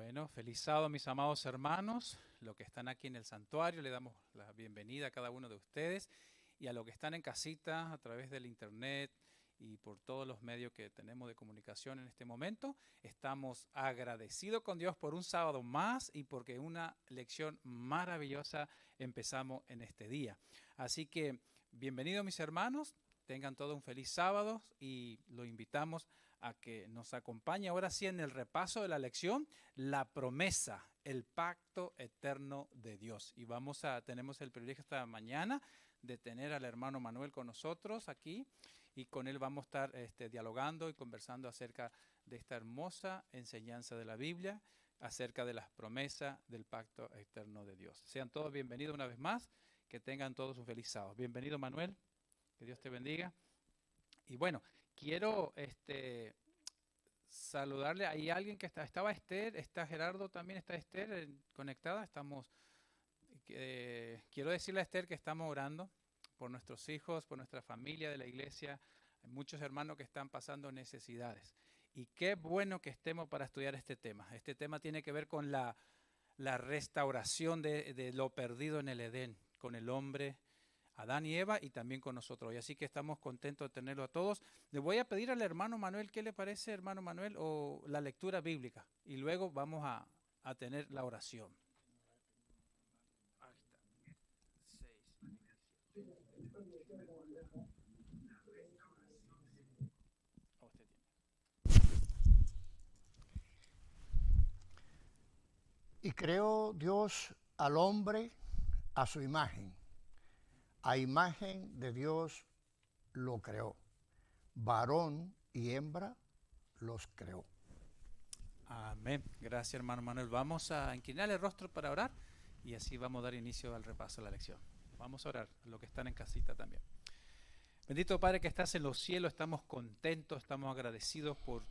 Bueno, feliz sábado, mis amados hermanos. Los que están aquí en el santuario, le damos la bienvenida a cada uno de ustedes. Y a los que están en casita, a través del internet y por todos los medios que tenemos de comunicación en este momento, estamos agradecidos con Dios por un sábado más y porque una lección maravillosa empezamos en este día. Así que, bienvenidos mis hermanos, tengan todo un feliz sábado y lo invitamos a que nos acompañe ahora sí en el repaso de la lección, la promesa, el pacto eterno de Dios. Y tenemos el privilegio esta mañana de tener al hermano Manuel con nosotros aquí y con él vamos a estar dialogando y conversando acerca de esta hermosa enseñanza de la Biblia, acerca de las promesas del pacto eterno de Dios. Sean todos bienvenidos una vez más, que tengan todos un feliz sábado. Bienvenido Manuel, que Dios te bendiga. Y bueno, quiero saludarle. Hay alguien que estaba Esther, está Gerardo también, está Esther conectada. Quiero decirle a Esther que estamos orando por nuestros hijos, por nuestra familia de la iglesia. Hay muchos hermanos que están pasando necesidades. Y qué bueno que estemos para estudiar este tema. Este tema tiene que ver con la restauración de lo perdido en el Edén, con el hombre, Adán y Eva, y también con nosotros. Y así que estamos contentos de tenerlo a todos. Le voy a pedir al hermano Manuel, ¿qué le parece, hermano Manuel? O la lectura bíblica. Y luego vamos a tener la oración. Ahí está. Y creó Dios al hombre a su imagen. A imagen de Dios lo creó. Varón y hembra los creó. Amén. Gracias, hermano Manuel. Vamos a inclinar el rostro para orar y así vamos a dar inicio al repaso de la lección. Vamos a orar, los que están en casita también. Bendito Padre que estás en los cielos, estamos contentos, estamos agradecidos por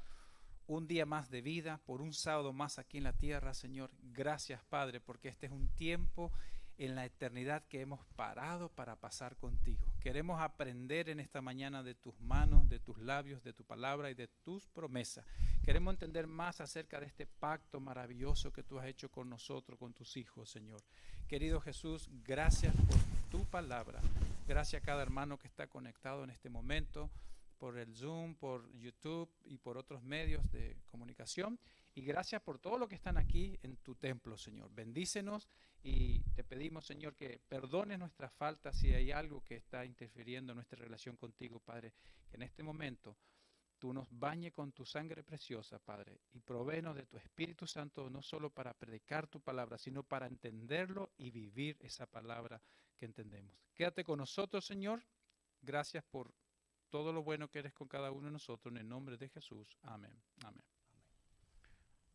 un día más de vida, por un sábado más aquí en la tierra, Señor. Gracias, Padre, porque este es un tiempo en la eternidad que hemos parado para pasar contigo. Queremos aprender en esta mañana de tus manos, de tus labios, de tu palabra y de tus promesas. Queremos entender más acerca de este pacto maravilloso que tú has hecho con nosotros, con tus hijos, Señor. Querido Jesús, gracias por tu palabra. Gracias a cada hermano que está conectado en este momento. por el Zoom, por YouTube y por otros medios de comunicación. Y gracias por todo lo que están aquí en tu templo, Señor. Bendícenos y te pedimos, Señor, que perdones nuestras faltas si hay algo que está interfiriendo en nuestra relación contigo, Padre. Que en este momento tú nos bañes con tu sangre preciosa, Padre, y provéenos de tu Espíritu Santo, no solo para predicar tu palabra, sino para entenderlo y vivir esa palabra que entendemos. Quédate con nosotros, Señor. Gracias por todo lo bueno que eres con cada uno de nosotros. En el nombre de Jesús. Amén. Amén.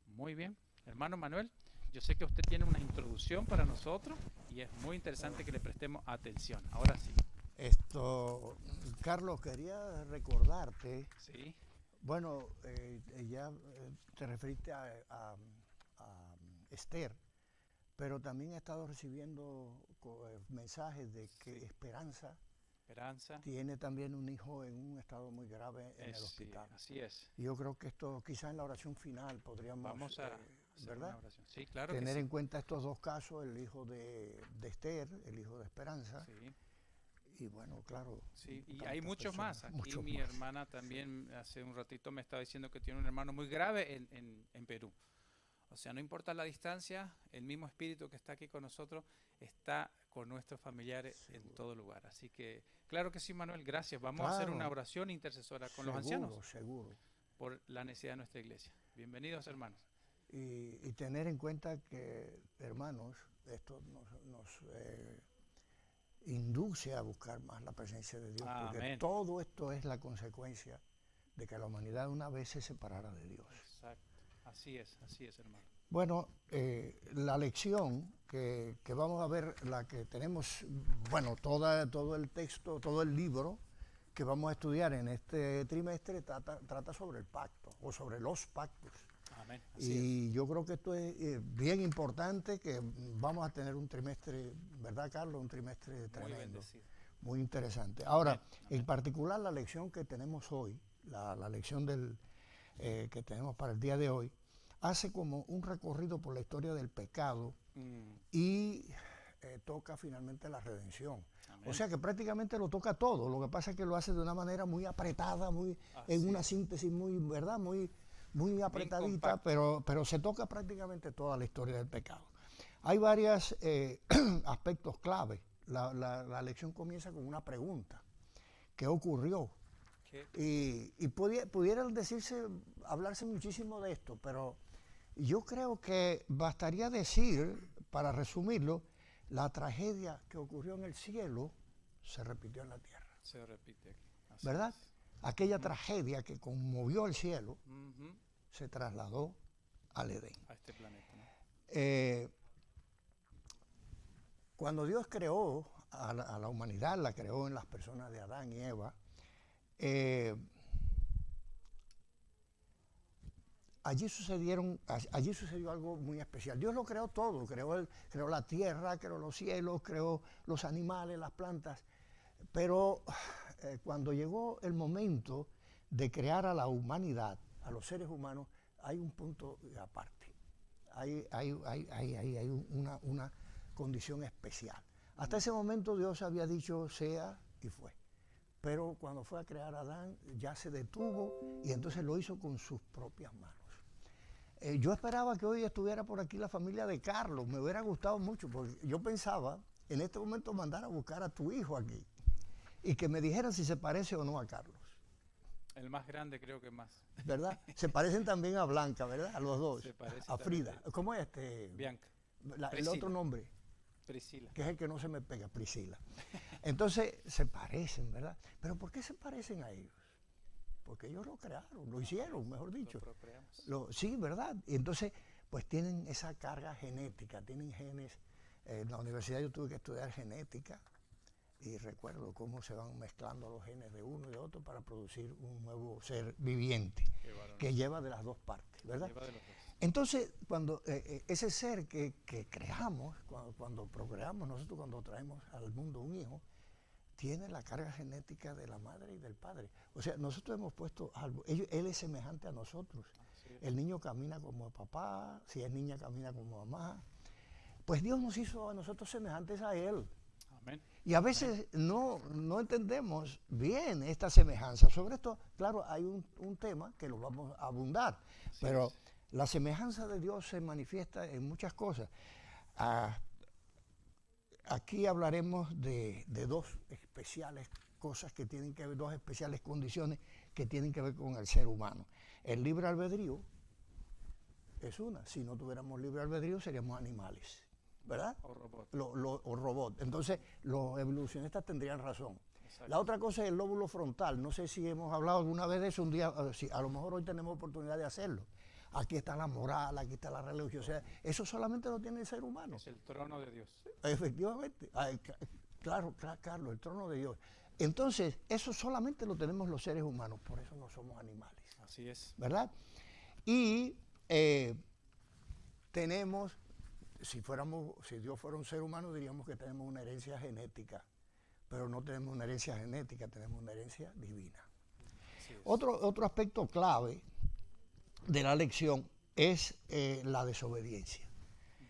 Muy bien. Hermano Manuel, yo sé que usted tiene una introducción para nosotros y es muy interesante que le prestemos atención. Ahora sí. Carlos, quería recordarte, Sí. bueno, ya te referiste a Esther, pero también he estado recibiendo mensajes de que Esperanza tiene también un hijo en un estado muy grave en el hospital. Sí, así es. Y yo creo que esto, quizás en la oración final podríamos, Vamos a hacer ¿verdad? una oración. Sí, claro Tener que sí. en cuenta estos dos casos, el hijo de Esther, el hijo de Esperanza. Sí. Y bueno, claro. Sí, y hay muchos más. Aquí muchos mi más. hermana también hace un ratito me estaba diciendo que tiene un hermano muy grave en Perú. O sea, no importa la distancia, el mismo espíritu que está aquí con nosotros está con nuestros familiares en todo lugar. Así que, claro que sí, Manuel, gracias. Vamos a hacer una oración intercesora con los ancianos Seguro. por la necesidad de nuestra iglesia. Bienvenidos, hermanos. Y tener en cuenta que, hermanos, esto nos induce a buscar más la presencia de Dios, porque Amén. todo esto es la consecuencia de que la humanidad una vez se separara de Dios. Exacto. Así es, hermano. Bueno, la lección que vamos a ver, la que tenemos, bueno, todo el texto, todo el libro que vamos a estudiar en este trimestre trata sobre el pacto o sobre los pactos. Amén. Y yo creo que esto es bien importante, que vamos a tener un trimestre, ¿verdad, Carlos? Un trimestre tremendo, muy interesante. Ahora, en particular la lección que tenemos hoy, la lección que tenemos para el día de hoy, hace como un recorrido por la historia del pecado y toca finalmente la redención. Amén. O sea que prácticamente lo toca todo. Lo que pasa es que lo hace de una manera muy apretada, en una síntesis muy, ¿verdad? Muy apretadita, pero se toca prácticamente toda la historia del pecado. Hay varios aspectos clave. La lección comienza con una pregunta. ¿Qué ocurrió? Y pudiera hablarse muchísimo de esto, pero yo creo que bastaría decir, para resumirlo, la tragedia que ocurrió en el cielo se repitió en la tierra. Se repite aquí. Así ¿verdad? es. Aquella tragedia que conmovió el cielo se trasladó al Edén. A este planeta, ¿no? Cuando Dios creó a la humanidad, la creó en las personas de Adán y Eva, allí sucedió algo muy especial. Dios lo creó todo, creó la tierra, creó los cielos, creó los animales, las plantas, pero cuando llegó el momento de crear a la humanidad, a los seres humanos, hay un punto aparte, hay una condición especial. Hasta ese momento Dios había dicho sea y fue. Pero cuando fue a crear a Adán ya se detuvo y entonces lo hizo con sus propias manos. Yo esperaba que hoy estuviera por aquí la familia de Carlos, me hubiera gustado mucho, porque yo pensaba en este momento mandar a buscar a tu hijo aquí y que me dijeran si se parece o no a Carlos. El más grande creo que más. ¿Verdad? Se parecen también a Blanca, ¿verdad? A los dos. Se parece a Frida. también. ¿Cómo es Bianca. El otro nombre? Priscila. Que es el que no se me pega, Priscila. Entonces, se parecen, ¿verdad? ¿Pero por qué se parecen a ellos? Porque ellos lo crearon, lo hicieron, mejor dicho. Lo procreamos. Sí, ¿verdad? Y entonces, pues tienen esa carga genética, tienen genes. En la universidad yo tuve que estudiar genética y recuerdo cómo se van mezclando los genes de uno y de otro para producir un nuevo ser viviente que lleva de las dos partes, ¿verdad? Lleva de los dos. Entonces, cuando ese ser que creamos, cuando procreamos, nosotros cuando traemos al mundo un hijo, tiene la carga genética de la madre y del padre. O sea, nosotros hemos puesto algo. Él es semejante a nosotros. El niño camina como papá, si es niña camina como mamá. Pues Dios nos hizo a nosotros semejantes a Él. Amén. Y a veces no entendemos bien esta semejanza. Sobre esto, claro, hay un tema que lo vamos a abundar, pero la semejanza de Dios se manifiesta en muchas cosas. Aquí hablaremos de dos especiales cosas que tienen que ver, dos especiales condiciones que tienen que ver con el ser humano. El libre albedrío es una. Si no tuviéramos libre albedrío seríamos animales, ¿verdad? O robot. O robot. Entonces los evolucionistas tendrían razón. Exacto. La otra cosa es el lóbulo frontal. No sé si hemos hablado alguna vez de eso un día, a lo mejor hoy tenemos oportunidad de hacerlo. Aquí está la moral, aquí está la religiosidad. Eso solamente lo tiene el ser humano. Es el trono de Dios. Efectivamente. Claro, Carlos, el trono de Dios. Entonces, eso solamente lo tenemos los seres humanos, por eso no somos animales. Así es. ¿Verdad? Y tenemos, si Dios fuera un ser humano, diríamos que tenemos una herencia genética, pero no tenemos una herencia genética, tenemos una herencia divina. Otro aspecto clave de la lección es la desobediencia,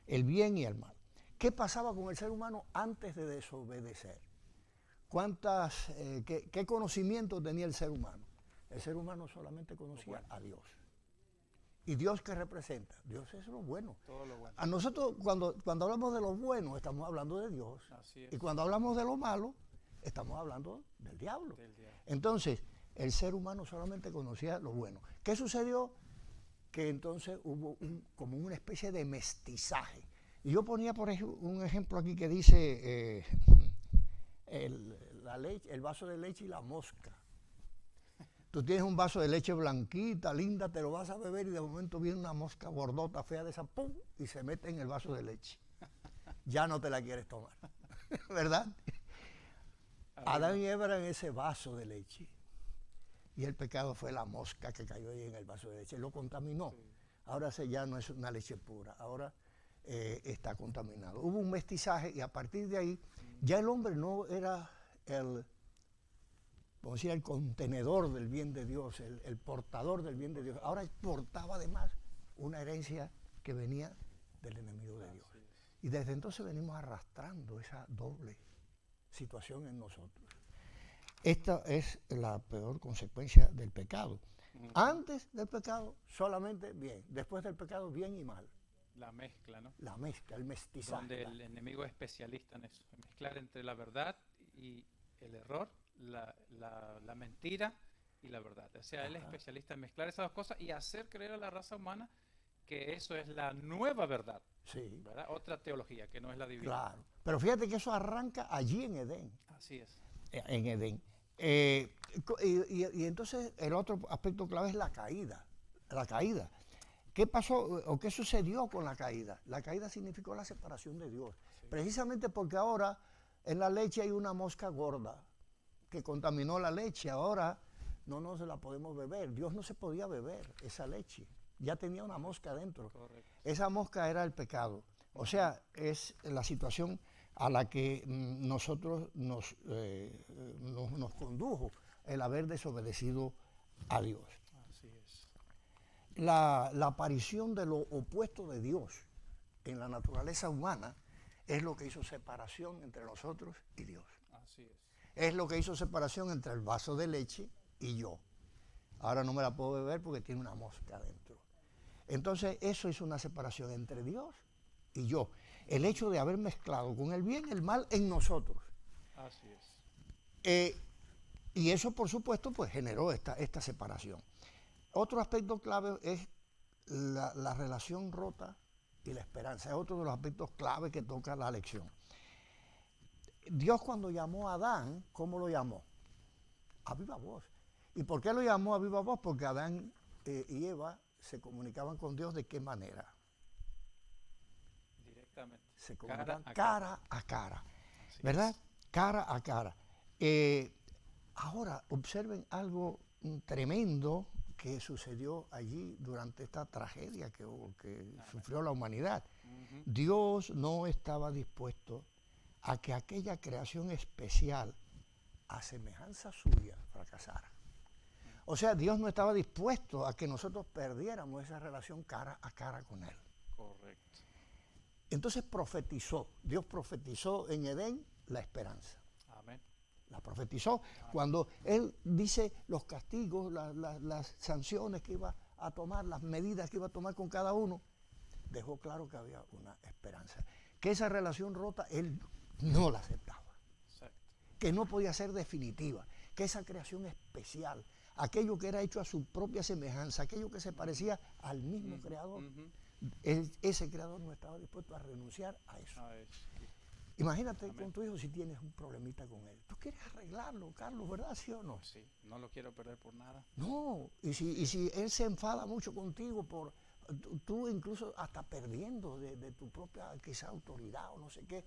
el bien y el mal. ¿Qué pasaba con el ser humano antes de desobedecer? ¿Qué conocimiento tenía el ser humano? El ser humano solamente conocía a Dios. ¿Y Dios qué representa? Dios es lo bueno. Todo lo bueno. A nosotros, cuando hablamos de lo bueno, estamos hablando de Dios. Así es. Y cuando hablamos de lo malo, estamos hablando del diablo. Del diablo. Entonces, el ser humano solamente conocía lo bueno. ¿Qué sucedió? Que entonces hubo como una especie de mestizaje. Y yo ponía, por ejemplo, un ejemplo aquí que dice el vaso de leche y la mosca. Tú tienes un vaso de leche blanquita, linda, te lo vas a beber y de momento viene una mosca gordota, fea de esa, ¡pum!, y se mete en el vaso de leche. Ya no te la quieres tomar, ¿verdad? Adán y Eva eran ese vaso de leche. Y el pecado fue la mosca que cayó ahí en el vaso de leche, lo contaminó. Sí. Ahora ya no es una leche pura, ahora está contaminado. Hubo un mestizaje y a partir de ahí ya el hombre no era vamos a decir, el contenedor del bien de Dios, el portador del bien de Dios. Ahora portaba además una herencia que venía del enemigo de Dios. Y desde entonces venimos arrastrando esa doble situación en nosotros. Esta es la peor consecuencia del pecado. Antes del pecado, solamente bien. Después del pecado, bien y mal. La mezcla, ¿no? La mezcla, el mestizaje. Donde el enemigo es especialista en eso. Mezclar entre la verdad y el error, la mentira y la verdad. O sea, él es especialista en mezclar esas dos cosas y hacer creer a la raza humana que eso es la nueva verdad. Sí. ¿Verdad? Otra teología que no es la divina. Claro. Pero fíjate que eso arranca allí en Edén. Así es. En Edén. Y entonces el otro aspecto clave es la caída. La caída. ¿Qué pasó o qué sucedió con la caída? La caída significó la separación de Dios. Sí. Precisamente porque ahora en la leche hay una mosca gorda que contaminó la leche. Ahora no se la podemos beber. Dios no se podía beber esa leche. Ya tenía una mosca dentro. Correcto. Esa mosca era el pecado. O sea, es la situación a la que nosotros nos condujo el haber desobedecido a Dios. Así es. La aparición de lo opuesto de Dios en la naturaleza humana es lo que hizo separación entre nosotros y Dios. Así es. Es lo que hizo separación entre el vaso de leche y yo. Ahora no me la puedo beber porque tiene una mosca dentro. Entonces eso es una separación entre Dios y yo. El hecho de haber mezclado con el bien y el mal en nosotros. Así es. Y eso, por supuesto, pues generó esta separación. Otro aspecto clave es la relación rota y la esperanza. Es otro de los aspectos clave que toca la lección. Dios cuando llamó a Adán, ¿cómo lo llamó? A viva voz. ¿Y por qué lo llamó a viva voz? Porque Adán y Eva se comunicaban con Dios ¿de qué manera? Directamente. Se comunicaban cara a cara. ¿Verdad? Cara a cara. Ahora, observen algo tremendo que sucedió allí durante esta tragedia que sufrió la humanidad. Dios no estaba dispuesto a que aquella creación especial, a semejanza suya, fracasara. O sea, Dios no estaba dispuesto a que nosotros perdiéramos esa relación cara a cara con Él. Correcto. Entonces profetizó, Dios profetizó en Edén la esperanza. La profetizó. Cuando él dice los castigos, las sanciones que iba a tomar, las medidas que iba a tomar con cada uno, dejó claro que había una esperanza. Que esa relación rota él no la aceptaba. Exacto. Que no podía ser definitiva. Que esa creación especial, aquello que era hecho a su propia semejanza, aquello que se parecía al mismo creador, ese creador no estaba dispuesto a renunciar a eso. Imagínate Amén. con tu hijo si tienes un problemita con él. Tú quieres arreglarlo, Carlos, ¿verdad? ¿Sí o no? Sí, no lo quiero perder por nada. No, y si él se enfada mucho contigo por tú incluso hasta perdiendo de tu propia quizá autoridad o no sé qué,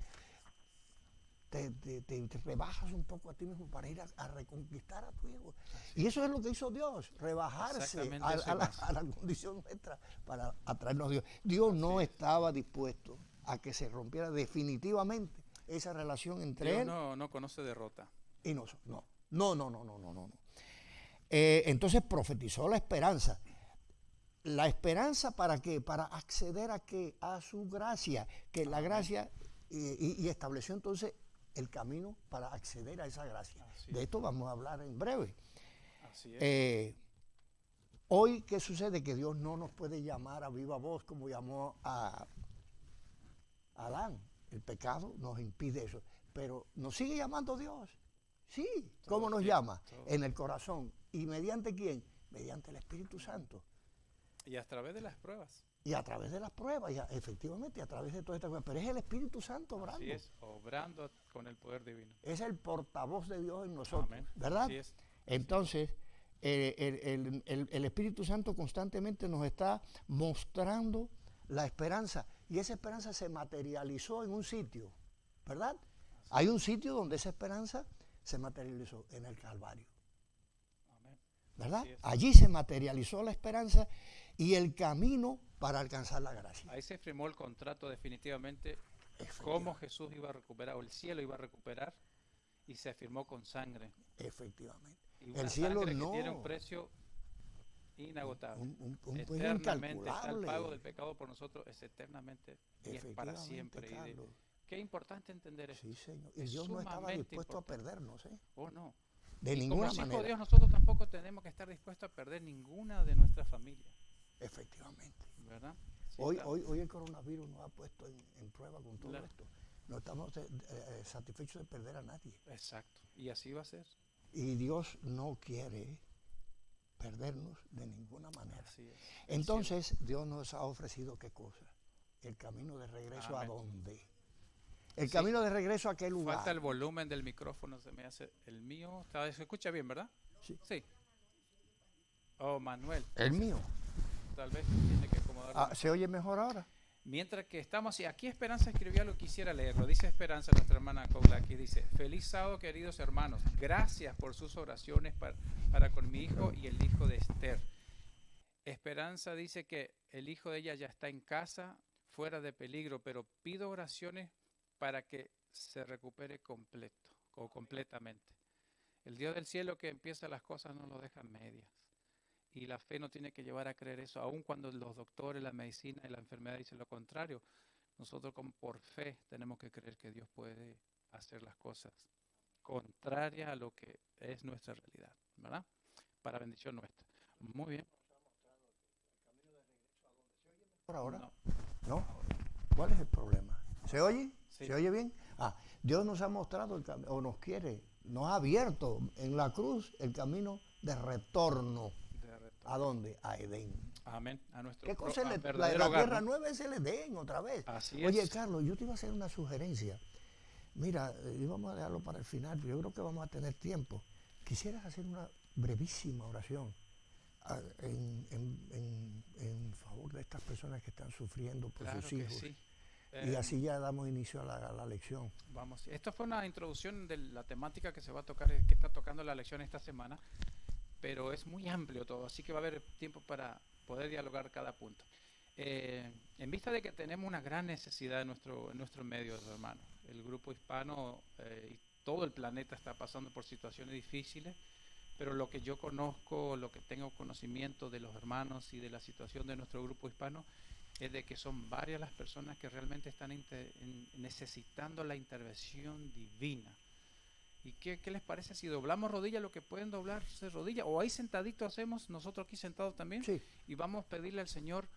te rebajas un poco a ti mismo para ir a reconquistar a tu hijo. Y eso es lo que hizo Dios, rebajarse a la condición nuestra para atraernos a Dios. Dios no estaba dispuesto a que se rompiera definitivamente esa relación entre Dios él no conoce derrota. y nosotros. No. Entonces profetizó la esperanza. ¿La esperanza para qué? Para acceder a qué? A su gracia. Que la gracia, y estableció entonces el camino para acceder a esa gracia. De esto vamos a hablar en breve. Así es. Hoy, ¿qué sucede? Que Dios no nos puede llamar a viva voz como llamó a Adán. El pecado nos impide eso. Pero nos sigue llamando Dios. Sí. ¿Cómo nos llama? En el corazón. ¿Y mediante quién? Mediante el Espíritu Santo. Y a través de las pruebas. Y a través de las pruebas, efectivamente, a través de todas estas cosas. Pero es el Espíritu Santo obrando. Así es, obrando con el poder divino. Es el portavoz de Dios en nosotros. Amén. ¿Verdad? Así es. Entonces, el Espíritu Santo constantemente nos está mostrando la esperanza. Y esa esperanza se materializó en un sitio. ¿Verdad? Hay un sitio donde esa esperanza se materializó, en el Calvario. Amén. ¿Verdad? Allí se materializó la esperanza y el camino para alcanzar la gracia. Ahí se firmó el contrato definitivamente, cómo Jesús iba a recuperar, o el cielo iba a recuperar, y se firmó con sangre. Efectivamente. Y el cielo sangre no que tiene un precio inagotable. Un Eternamente está el incalculable. pago del pecado por nosotros, es eternamente y es para siempre. Qué importante entender eso. Sí, Señor. Y Dios no estaba dispuesto a perdernos, ¿eh? Oh, no. De ninguna manera. Como hijos de Dios, nosotros tampoco tenemos que estar dispuestos a perder ninguna de nuestras familias. Efectivamente. ¿Verdad? Sí, hoy el coronavirus nos ha puesto en prueba con todo esto. No estamos satisfechos de perder a nadie. Exacto. Y así va a ser. Y Dios no quiere perdernos de ninguna manera. Así es. Entonces, Dios nos ha ofrecido ¿qué cosa? El camino de regreso. ¿A dónde? El camino de regreso a aquel lugar. Falta el volumen del micrófono, se me hace el mío. Se escucha bien, ¿verdad? Sí. Oh, Manuel. El mío. Tal vez tiene que acomodarlo. ¿Se oye mejor ahora? Mientras que estamos, y aquí Esperanza escribió algo, quisiera leerlo. Dice Esperanza, nuestra hermana Coula, aquí dice: feliz sábado, queridos hermanos. Gracias por sus oraciones para con mi hijo y el hijo de Esther. Esperanza dice que el hijo de ella ya está en casa, fuera de peligro, pero pido oraciones para que se recupere completo o completamente. El Dios del cielo que empieza las cosas no lo deja medias. Y la fe no tiene que llevar a creer eso, aun cuando los doctores, la medicina y la enfermedad dicen lo contrario. Nosotros por fe tenemos que creer que Dios puede hacer las cosas contrarias a lo que es nuestra realidad, ¿verdad? Para bendición nuestra. Muy bien. ¿Por ahora? ¿No? ¿Cuál es el problema? ¿Se oye? Sí. ¿Se oye bien? Dios nos ha mostrado el camino, o nos quiere, nos ha abierto en la cruz el camino de retorno. ¿A dónde? A Edén. Amén. A nuestro ¿Qué cosa es la tierra nueva? Es el Edén otra vez. Así Oye, es. Carlos, yo te iba a hacer una sugerencia. Mira, íbamos a dejarlo para el final, pero yo creo que vamos a tener tiempo. Quisieras hacer una brevísima oración en favor de estas personas que están sufriendo por sus hijos. Sí. Y así ya damos inicio a la lección. Vamos. Esto fue una introducción de la temática que se va a tocar, que está tocando la lección esta semana. Pero es muy amplio todo, así que va a haber tiempo para poder dialogar cada punto. En vista de que tenemos una gran necesidad en nuestro medio, hermanos, el grupo hispano y todo el planeta está pasando por situaciones difíciles, pero lo que yo conozco, lo que tengo conocimiento de los hermanos y de la situación de nuestro grupo hispano, es de que son varias las personas que realmente están necesitando la intervención divina. ¿Y qué les parece si doblamos rodilla lo que pueden doblarse rodilla? O ahí sentadito hacemos, nosotros aquí sentados también, Sí. y vamos a pedirle al Señor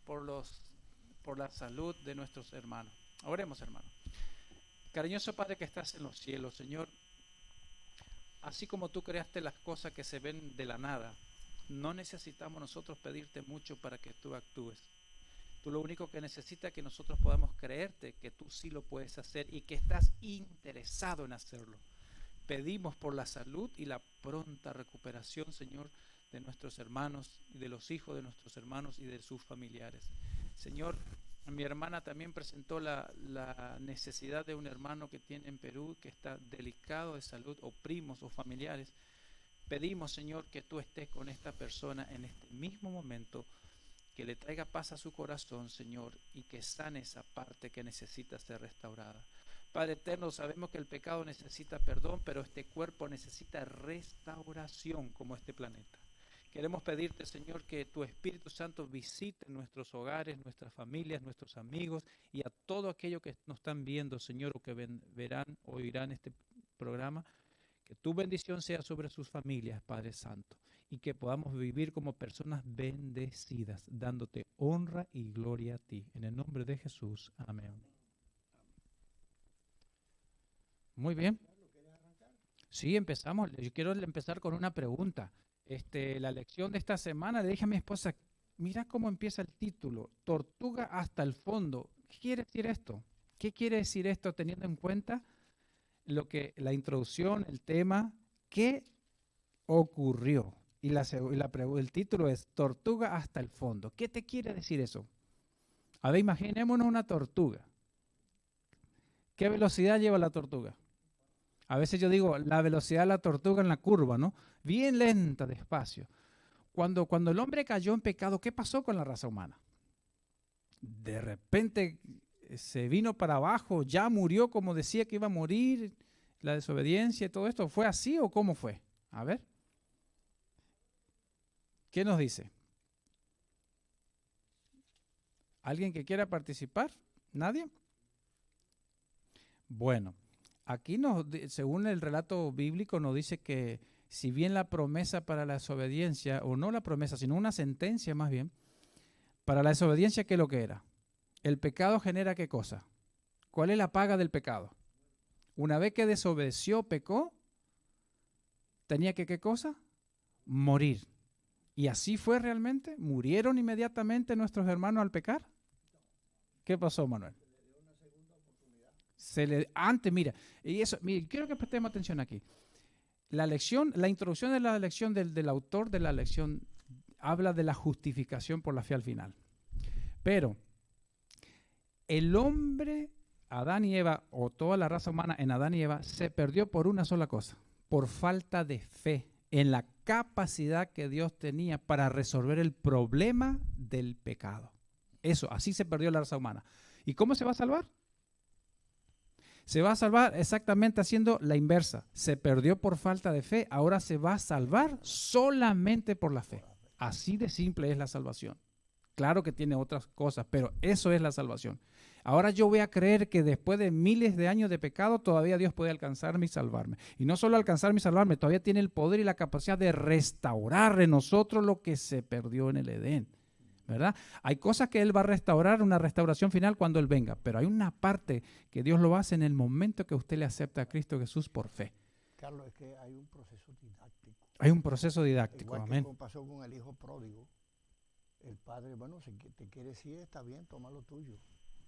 por la salud de nuestros hermanos. Oremos, hermano. Cariñoso Padre que estás en los cielos, Señor, así como tú creaste las cosas que se ven de la nada, no necesitamos nosotros pedirte mucho para que tú actúes. Tú lo único que necesitas es que nosotros podamos creerte que tú sí lo puedes hacer y que estás interesado en hacerlo. Pedimos por la salud y la pronta recuperación, Señor, de nuestros hermanos y de los hijos de nuestros hermanos y de sus familiares. Señor, mi hermana también presentó la necesidad de un hermano que tiene en Perú, que está delicado de salud, o primos o familiares. Pedimos, Señor, que tú estés con esta persona en este mismo momento, que le traiga paz a su corazón, Señor, y que sane esa parte que necesita ser restaurada. Padre eterno, sabemos que el pecado necesita perdón, pero este cuerpo necesita restauración como este planeta. Queremos pedirte, Señor, que tu Espíritu Santo visite nuestros hogares, nuestras familias, nuestros amigos y a todo aquello que nos están viendo, Señor, o que verán o oirán este programa. Que tu bendición sea sobre sus familias, Padre Santo, y que podamos vivir como personas bendecidas, dándote honra y gloria a ti. En el nombre de Jesús. Amén. Muy bien. Sí, empezamos. Yo quiero empezar con una pregunta. La lección de esta semana, le dije a mi esposa, mira cómo empieza el título, Tortuga hasta el fondo. ¿Qué quiere decir esto? ¿Qué quiere decir esto teniendo en cuenta la introducción, el tema, qué ocurrió? Y el título es Tortuga hasta el fondo. ¿Qué te quiere decir eso? A ver, imaginémonos una tortuga. ¿Qué velocidad lleva la tortuga? A veces yo digo, la velocidad de la tortuga en la curva, ¿no? Bien lenta, despacio. Cuando el hombre cayó en pecado, ¿qué pasó con la raza humana? De repente se vino para abajo, ya murió como decía que iba a morir, la desobediencia y todo esto. ¿Fue así o cómo fue? A ver. ¿Qué nos dice? ¿Alguien que quiera participar? ¿Nadie? Bueno, aquí según el relato bíblico nos dice que si bien la promesa para la desobediencia, o no la promesa, sino una sentencia más bien, para la desobediencia, ¿qué es lo que era? El pecado genera ¿qué cosa? ¿Cuál es la paga del pecado? Una vez que desobedeció, pecó, tenía que ¿qué cosa? Morir. ¿Y así fue realmente? ¿Murieron inmediatamente nuestros hermanos al pecar? ¿Qué pasó, Manuel? Antes, mira, y eso, mira, quiero que prestemos atención aquí. La introducción de la lección del autor de la lección habla de la justificación por la fe al final. Pero el hombre, Adán y Eva, o toda la raza humana en Adán y Eva, se perdió por una sola cosa, por falta de fe en la capacidad que Dios tenía para resolver el problema del pecado. Eso, así se perdió la raza humana. ¿Y cómo se va a salvar? Se va a salvar exactamente haciendo la inversa. Se perdió por falta de fe, ahora se va a salvar solamente por la fe. Así de simple es la salvación. Claro que tiene otras cosas, pero eso es la salvación. Ahora yo voy a creer que después de miles de años de pecado, todavía Dios puede alcanzarme y salvarme. Y no solo alcanzarme y salvarme, todavía tiene el poder y la capacidad de restaurar en nosotros lo que se perdió en el Edén. ¿Verdad? Hay cosas que Él va a restaurar, una restauración final cuando Él venga, pero hay una parte que Dios lo hace en el momento que usted le acepta a Cristo Jesús por fe. Carlos, es que hay un proceso didáctico. Hay un proceso didáctico, igual amén. Que pasó con el hijo pródigo. El padre, bueno, si te quieres ir, está bien, toma lo tuyo.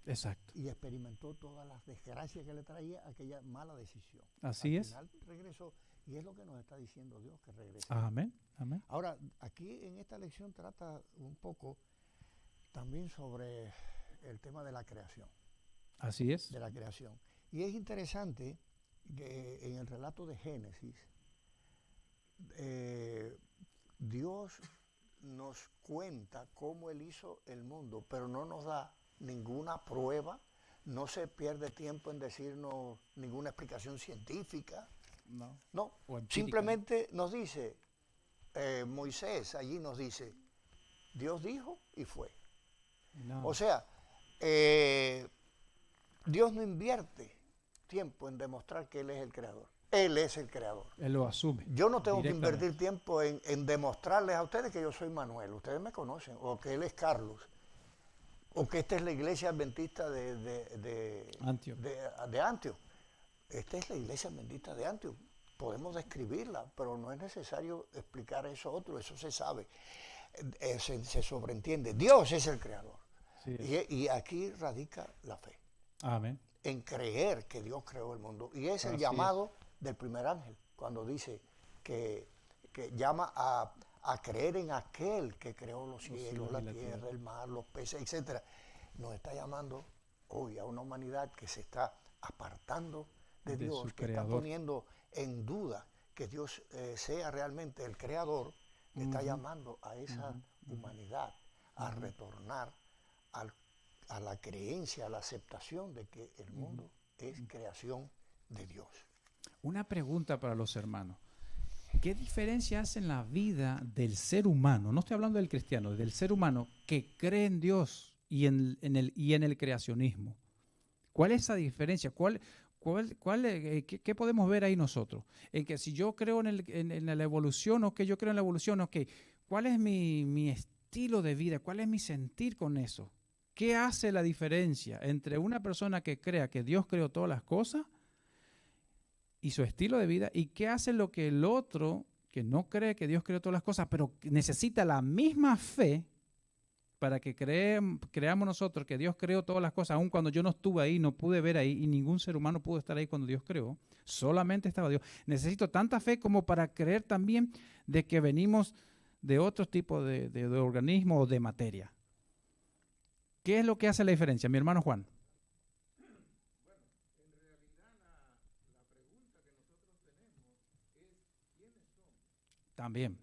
Exacto. Y experimentó todas las desgracias que le traía aquella mala decisión. Así es. Al final regresó, y es lo que nos está diciendo Dios, que regrese. Amén, amén. Ahora, aquí en esta lección trata un poco también sobre el tema de la creación. Así es. De la creación. Y es interesante que en el relato de Génesis, Dios nos cuenta cómo Él hizo el mundo, pero no nos da ninguna prueba, no se pierde tiempo en decirnos ninguna explicación científica. No. Simplemente nos dice, Moisés allí nos dice, Dios dijo y fue. No. O sea, Dios no invierte tiempo en demostrar que Él es el creador. Él es el creador. Él lo asume. Yo no tengo que directamente. invertir tiempo en demostrarles a ustedes que yo soy Manuel. Ustedes me conocen, o que él es Carlos, o que esta es la iglesia adventista de Antioquia. Esta es la iglesia adventista de Antioquia. Podemos describirla, pero no es necesario explicar eso otro, eso se sabe, se sobreentiende. Dios es el creador. Sí, Y aquí radica la fe, amén. en creer que Dios creó el mundo. Y es el Así llamado del primer ángel, cuando dice que llama a creer en aquel que creó los cielos, la tierra, el mar, los peces, etc. Nos está llamando hoy a una humanidad que se está apartando de Dios, que está poniendo en duda que Dios sea realmente el creador, está llamando a esa humanidad a retornar a la creencia, a la aceptación de que el mundo es creación de Dios. Una pregunta para los hermanos. ¿Qué diferencia hace en la vida del ser humano? No estoy hablando del cristiano, del ser humano que cree en Dios y en el creacionismo. ¿Cuál es esa diferencia? ¿Qué podemos ver ahí nosotros? En que si yo creo en la evolución, o que yo creo en la evolución, ¿cuál es mi estilo de vida? ¿Cuál es mi sentir con eso? ¿Qué hace la diferencia entre una persona que crea que Dios creó todas las cosas y su estilo de vida, y qué hace lo que el otro que no cree que Dios creó todas las cosas, pero necesita la misma fe para que creamos nosotros que Dios creó todas las cosas, aun cuando yo no estuve ahí, no pude ver ahí, y ningún ser humano pudo estar ahí cuando Dios creó, solamente estaba Dios. Necesito tanta fe como para creer también de que venimos de otro tipo de organismo o de materia. ¿Qué es lo que hace la diferencia, mi hermano Juan? También.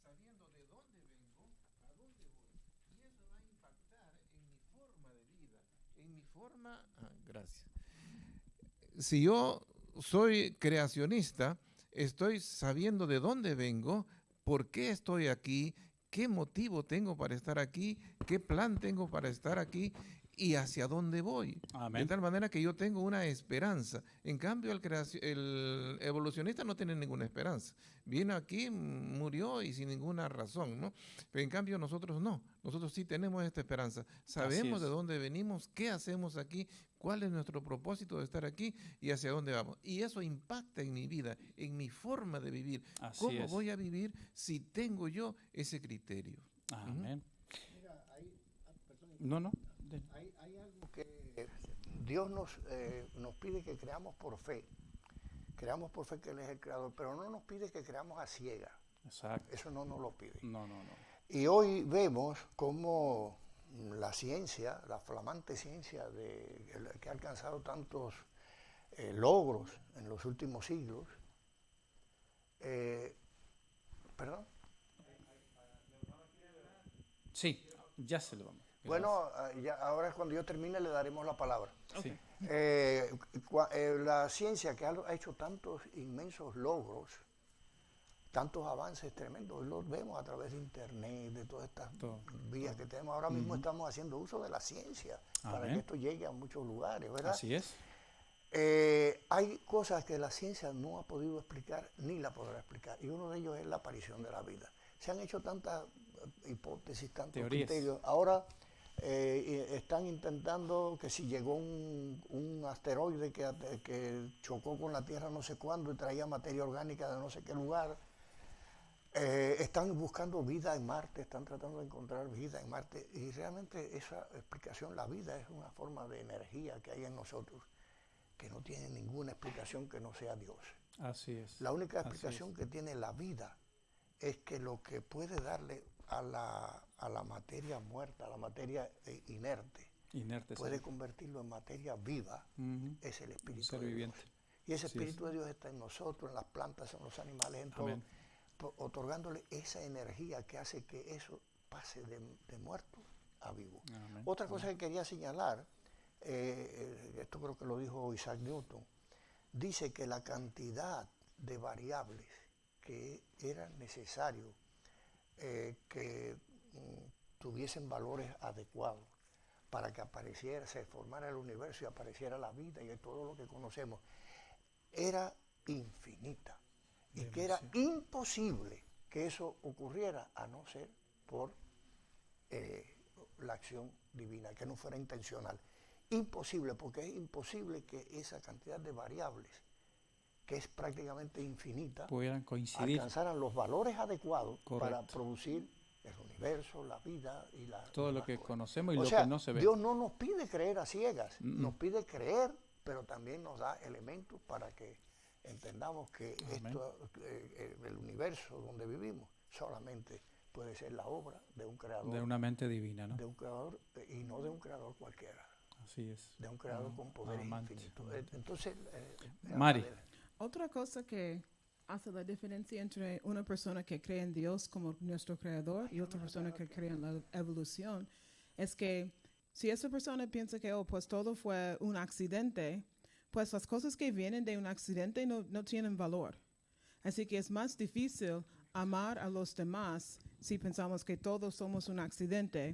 Sabiendo de dónde vengo, a dónde voy. Y eso va a impactar en mi forma de vida, en mi forma... gracias. Si yo soy creacionista, estoy sabiendo de dónde vengo, por qué estoy aquí, qué motivo tengo para estar aquí, qué plan tengo para estar aquí y hacia dónde voy. Amén. De tal manera que yo tengo una esperanza. En cambio, el evolucionista no tiene ninguna esperanza. Vino aquí, murió y sin ninguna razón, ¿no? Pero en cambio nosotros no. Nosotros sí tenemos esta esperanza. Sabemos de dónde venimos, qué hacemos aquí, cuál es nuestro propósito de estar aquí y hacia dónde vamos. Y eso impacta en mi vida, en mi forma de vivir. ¿Cómo voy a vivir si tengo yo ese criterio? Amén. Mira, hay algo que Dios nos pide que creamos por fe. Creamos por fe que Él es el creador, pero no nos pide que creamos a ciegas. Exacto. Eso no nos lo pide. No. Y hoy vemos cómo la ciencia, la flamante ciencia que ha alcanzado tantos logros en los últimos siglos, ¿perdón? Sí, ya se lo vamos. Bueno, ahora cuando yo termine le daremos la palabra. Sí. La ciencia que ha hecho tantos inmensos logros, tantos avances tremendos, hoy los vemos a través de internet, de todas estas vías que tenemos. Ahora mismo estamos haciendo uso de la ciencia para que esto llegue a muchos lugares, ¿verdad? Así es. Hay cosas que la ciencia no ha podido explicar ni la podrá explicar, y uno de ellos es la aparición de la vida. Se han hecho tantas hipótesis, tantos criterios. Ahora están intentando que si llegó un asteroide que chocó con la Tierra no sé cuándo y traía materia orgánica de no sé qué lugar, están buscando vida en Marte, están tratando de encontrar vida en Marte, y realmente esa explicación, la vida es una forma de energía que hay en nosotros que no tiene ninguna explicación que no sea Dios. Así es. La única explicación que tiene la vida es que lo que puede darle a la materia muerta, a la materia inerte, puede convertirlo en materia viva, es el Espíritu de Dios. Y ese Espíritu de Dios está en nosotros, en las plantas, en los animales, en todo, otorgándole esa energía que hace que eso pase de muerto a vivo. Otra cosa que quería señalar, esto creo que lo dijo Isaac Newton, dice que la cantidad de variables que era necesario que tuviesen valores adecuados para que apareciera, se formara el universo y apareciera la vida y todo lo que conocemos, era infinita. Y que era imposible que eso ocurriera a no ser por la acción divina, que no fuera intencional. Imposible, porque es imposible que esa cantidad de variables, que es prácticamente infinita, pudieran coincidir, alcanzaran los valores adecuados. Correcto. Para producir el universo, la vida y todo lo que conocemos y o lo sea, que no se ve. Dios no nos pide creer a ciegas, nos pide creer, pero también nos da elementos para que entendamos que el universo donde vivimos solamente puede ser la obra de un creador. De una mente divina, ¿no? De un creador, y no de un creador cualquiera. Así es. De un creador con poderes infinitos. Entonces, Mari. Otra cosa que hace la diferencia entre una persona que cree en Dios como nuestro creador y otra persona que cree en la evolución es que si esa persona piensa que pues todo fue un accidente, pues las cosas que vienen de un accidente no tienen valor. Así que es más difícil amar a los demás si pensamos que todos somos un accidente.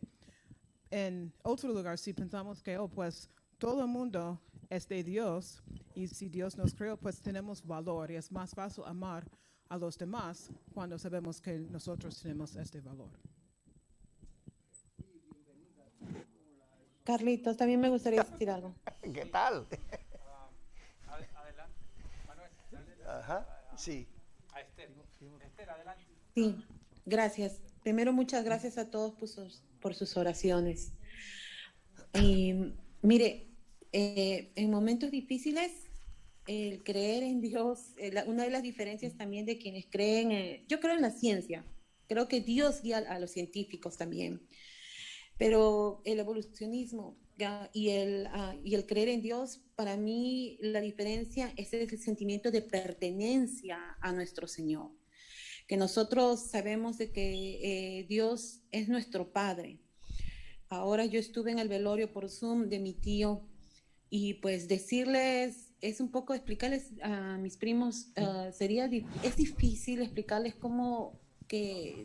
En otro lugar, si pensamos que pues todo el mundo es de Dios y si Dios nos creó, pues tenemos valor y es más fácil amar a los demás cuando sabemos que nosotros tenemos este valor. Carlitos, también me gustaría decir algo. ¿Qué tal? Adelante, Manuel. Ajá, sí. A Esther. Esther, adelante. Sí, gracias. Primero, muchas gracias a todos por sus oraciones. Mire, en momentos difíciles, el creer en Dios, una de las diferencias también de quienes creen, yo creo en la ciencia, creo que Dios guía a los científicos también, pero el evolucionismo y el creer en Dios, para mí la diferencia es el sentimiento de pertenencia a nuestro Señor, que nosotros sabemos de que Dios es nuestro Padre. Ahora yo estuve en el velorio por Zoom de mi tío y pues decirles, es un poco explicarles a mis primos, es difícil explicarles cómo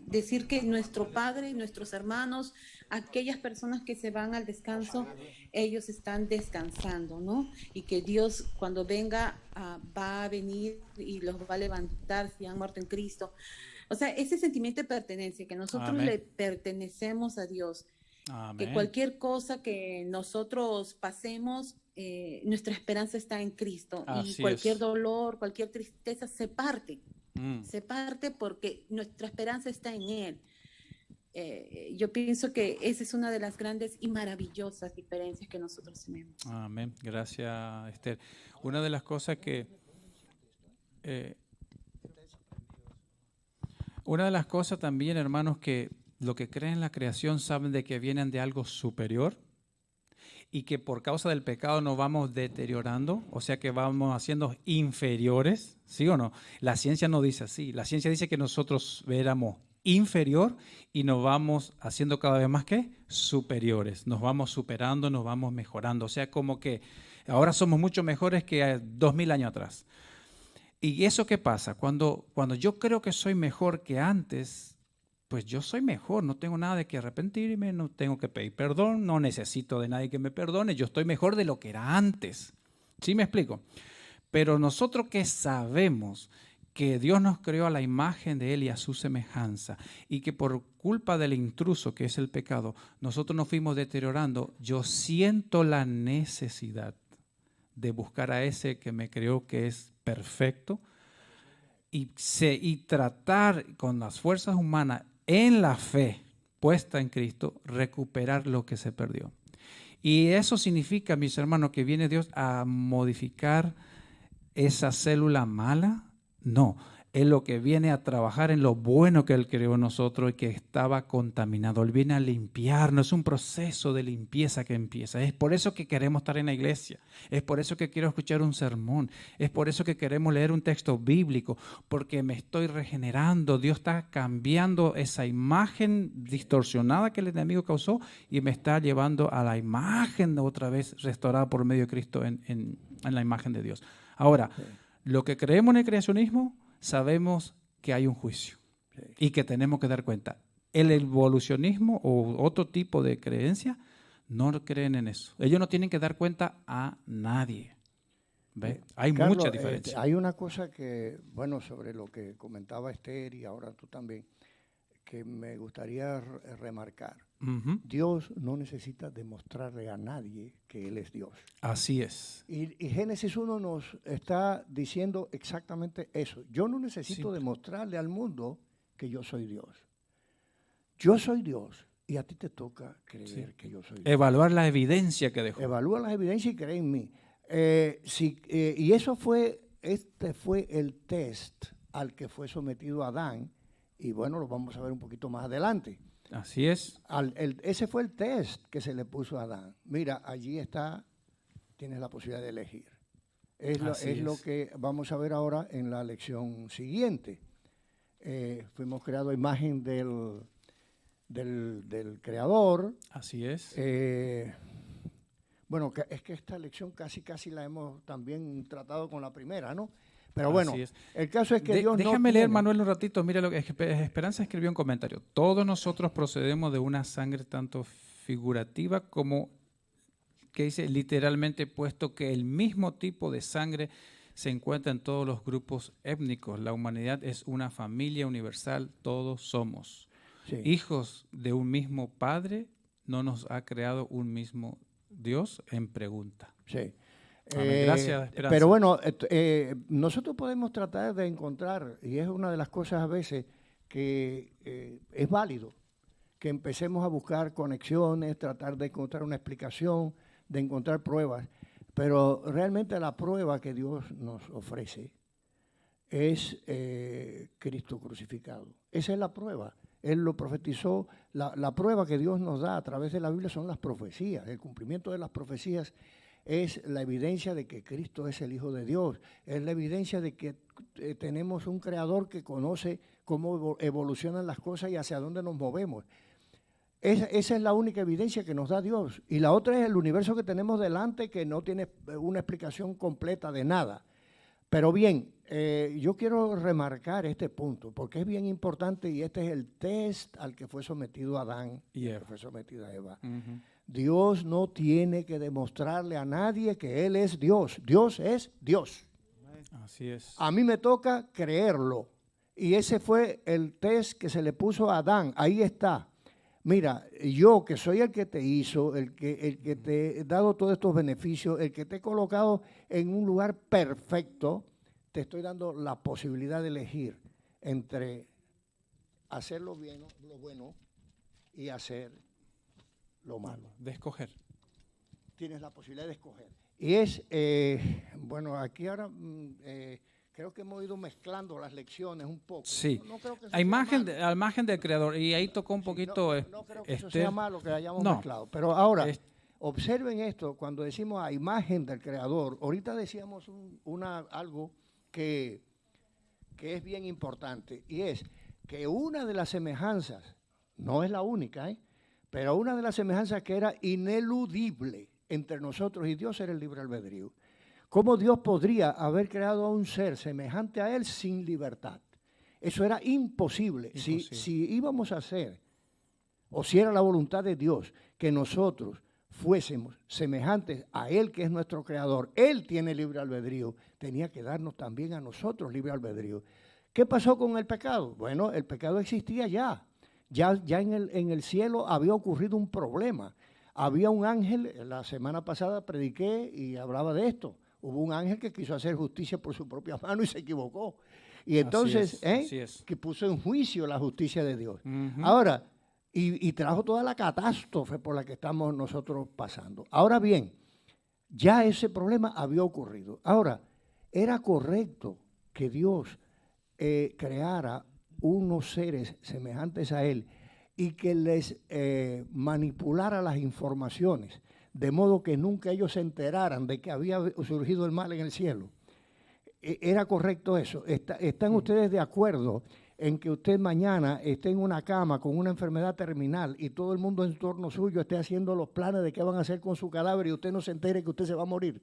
decir que nuestro padre, nuestros hermanos, aquellas personas que se van al descanso, ellos están descansando, ¿no? Y que Dios cuando venga va a venir y los va a levantar si han muerto en Cristo. O sea, ese sentimiento de pertenencia, que nosotros Amén. le pertenecemos a Dios. Amén. Que cualquier cosa que nosotros pasemos, nuestra esperanza está en Cristo. Así y cualquier es. dolor, cualquier tristeza se parte. Se parte porque nuestra esperanza está en Él. Yo pienso que esa es una de las grandes y maravillosas diferencias que nosotros tenemos. Amén. Gracias, Esther. Una de las cosas que... una de las cosas también, hermanos, que lo que creen en la creación saben de que vienen de algo superior y que por causa del pecado nos vamos deteriorando, o sea que vamos haciendo inferiores, ¿sí o no? La ciencia no dice así, la ciencia dice que nosotros éramos inferior y nos vamos haciendo cada vez más que superiores, nos vamos superando, nos vamos mejorando, o sea como que ahora somos mucho mejores que 2000 años atrás. ¿Y eso qué pasa? Cuando yo creo que soy mejor que antes, pues yo soy mejor, no tengo nada de que arrepentirme, no tengo que pedir perdón, no necesito de nadie que me perdone, yo estoy mejor de lo que era antes. ¿Sí me explico? Pero nosotros que sabemos que Dios nos creó a la imagen de Él y a su semejanza y que por culpa del intruso que es el pecado, nosotros nos fuimos deteriorando, yo siento la necesidad de buscar a ese que me creó que es perfecto y tratar con las fuerzas humanas en la fe puesta en Cristo, recuperar lo que se perdió. Y eso significa, mis hermanos, que viene Dios a modificar esa célula mala. No, Él lo que viene a trabajar en lo bueno que Él creó en nosotros y que estaba contaminado. Él viene a limpiarnos. Es un proceso de limpieza que empieza. Es por eso que queremos estar en la iglesia. Es por eso que quiero escuchar un sermón. Es por eso que queremos leer un texto bíblico. Porque me estoy regenerando. Dios está cambiando esa imagen distorsionada que el enemigo causó y me está llevando a la imagen otra vez restaurada por medio de Cristo en la imagen de Dios. Ahora, lo que creemos en el creacionismo, sabemos que hay un juicio y que tenemos que dar cuenta. El evolucionismo o otro tipo de creencia no creen en eso. Ellos no tienen que dar cuenta a nadie. ¿Ve? Hay Carlos, mucha diferencia. Hay una cosa que, bueno, sobre lo que comentaba Esther y ahora tú también, que me gustaría remarcar. Ujú. Dios no necesita demostrarle a nadie que Él es Dios. Así es. Y Génesis 1 nos está diciendo exactamente eso. Yo no necesito Simple. demostrarle al mundo que yo soy Dios. Yo soy Dios y a ti te toca creer Sí. que yo soy Dios. Evaluar la evidencia que dejó. Evalúa las evidencias y cree en mí. Y eso este fue el test al que fue sometido Adán. Y bueno, lo vamos a ver un poquito más adelante. Así es. Ese fue el test que se le puso a Adán. Mira, allí está, tienes la posibilidad de elegir. Así Lo es. que vamos a ver ahora en la lección siguiente. Fuimos creados a imagen del Creador. Así es. Bueno, es que esta lección casi la hemos también tratado con la primera, ¿no? Pero bueno, Así es. el caso es que Dios Déjame no leer, tiene- Manuel, un ratito. Mira lo que Esperanza escribió un comentario. Todos nosotros procedemos de una sangre tanto figurativa como, que dice literalmente, puesto que el mismo tipo de sangre se encuentra en todos los grupos étnicos. La humanidad es una familia universal, todos somos. Sí. Hijos de un mismo Padre, ¿no nos ha creado un mismo Dios? En pregunta. Sí. Amén. Gracias, Esperanza. Pero bueno, nosotros podemos tratar de encontrar, y es una de las cosas a veces que es válido, que empecemos a buscar conexiones, tratar de encontrar una explicación, de encontrar pruebas, pero realmente la prueba que Dios nos ofrece es Cristo crucificado. Esa es la prueba. Él lo profetizó. La prueba que Dios nos da a través de la Biblia son las profecías. El cumplimiento de las profecías es la evidencia de que Cristo es el Hijo de Dios. Es la evidencia de que tenemos un Creador que conoce cómo evolucionan las cosas y hacia dónde nos movemos. Esa es la única evidencia que nos da Dios. Y la otra es el universo que tenemos delante, que no tiene una explicación completa de nada. Pero bien, yo quiero remarcar este punto, porque es bien importante y este es el test al que fue sometido Adán y al que fue sometida Eva. Ujú. Dios no tiene que demostrarle a nadie que Él es Dios. Dios es Dios. Así es. A mí me toca creerlo. Y ese fue el test que se le puso a Adán. Ahí está. Mira, yo que soy el que te hizo, el que te he dado todos estos beneficios, el que te he colocado en un lugar perfecto, te estoy dando la posibilidad de elegir entre hacer lo bueno y hacer lo malo. De escoger. Tienes la posibilidad de escoger. Y es, bueno, aquí ahora creo que hemos ido mezclando las lecciones un poco. Sí. No creo que eso A sea imagen, malo. a imagen del Creador. Y ahí tocó un Sí, poquito. no creo que eso Esther. sea malo que hayamos No. mezclado. Pero ahora, Es- observen esto, cuando decimos a imagen del Creador, ahorita decíamos algo que es bien importante, y es que una de las semejanzas, no es la única, pero una de las semejanzas que era ineludible entre nosotros y Dios era el libre albedrío. ¿Cómo Dios podría haber creado a un ser semejante a Él sin libertad? Eso era imposible. Imposible. Si íbamos a hacer, o si era la voluntad de Dios, que nosotros fuésemos semejantes a Él, que es nuestro Creador, Él tiene libre albedrío, tenía que darnos también a nosotros libre albedrío. ¿Qué pasó con el pecado? Bueno, el pecado existía ya. Ya en el cielo había ocurrido un problema. Había un ángel, la semana pasada prediqué y hablaba de esto. Hubo un ángel que quiso hacer justicia por su propia mano y se equivocó. Y entonces, así es. que puso en juicio la justicia de Dios. Ujú. Ahora, y trajo toda la catástrofe por la que estamos nosotros pasando. Ahora bien, ya ese problema había ocurrido. Ahora, era correcto que Dios creara unos seres semejantes a él y que les manipulara las informaciones, de modo que nunca ellos se enteraran de que había surgido el mal en el cielo. ¿Era correcto eso? ¿Están ustedes de acuerdo en que usted mañana esté en una cama con una enfermedad terminal y todo el mundo en torno suyo esté haciendo los planes de qué van a hacer con su cadáver y usted no se entere que usted se va a morir?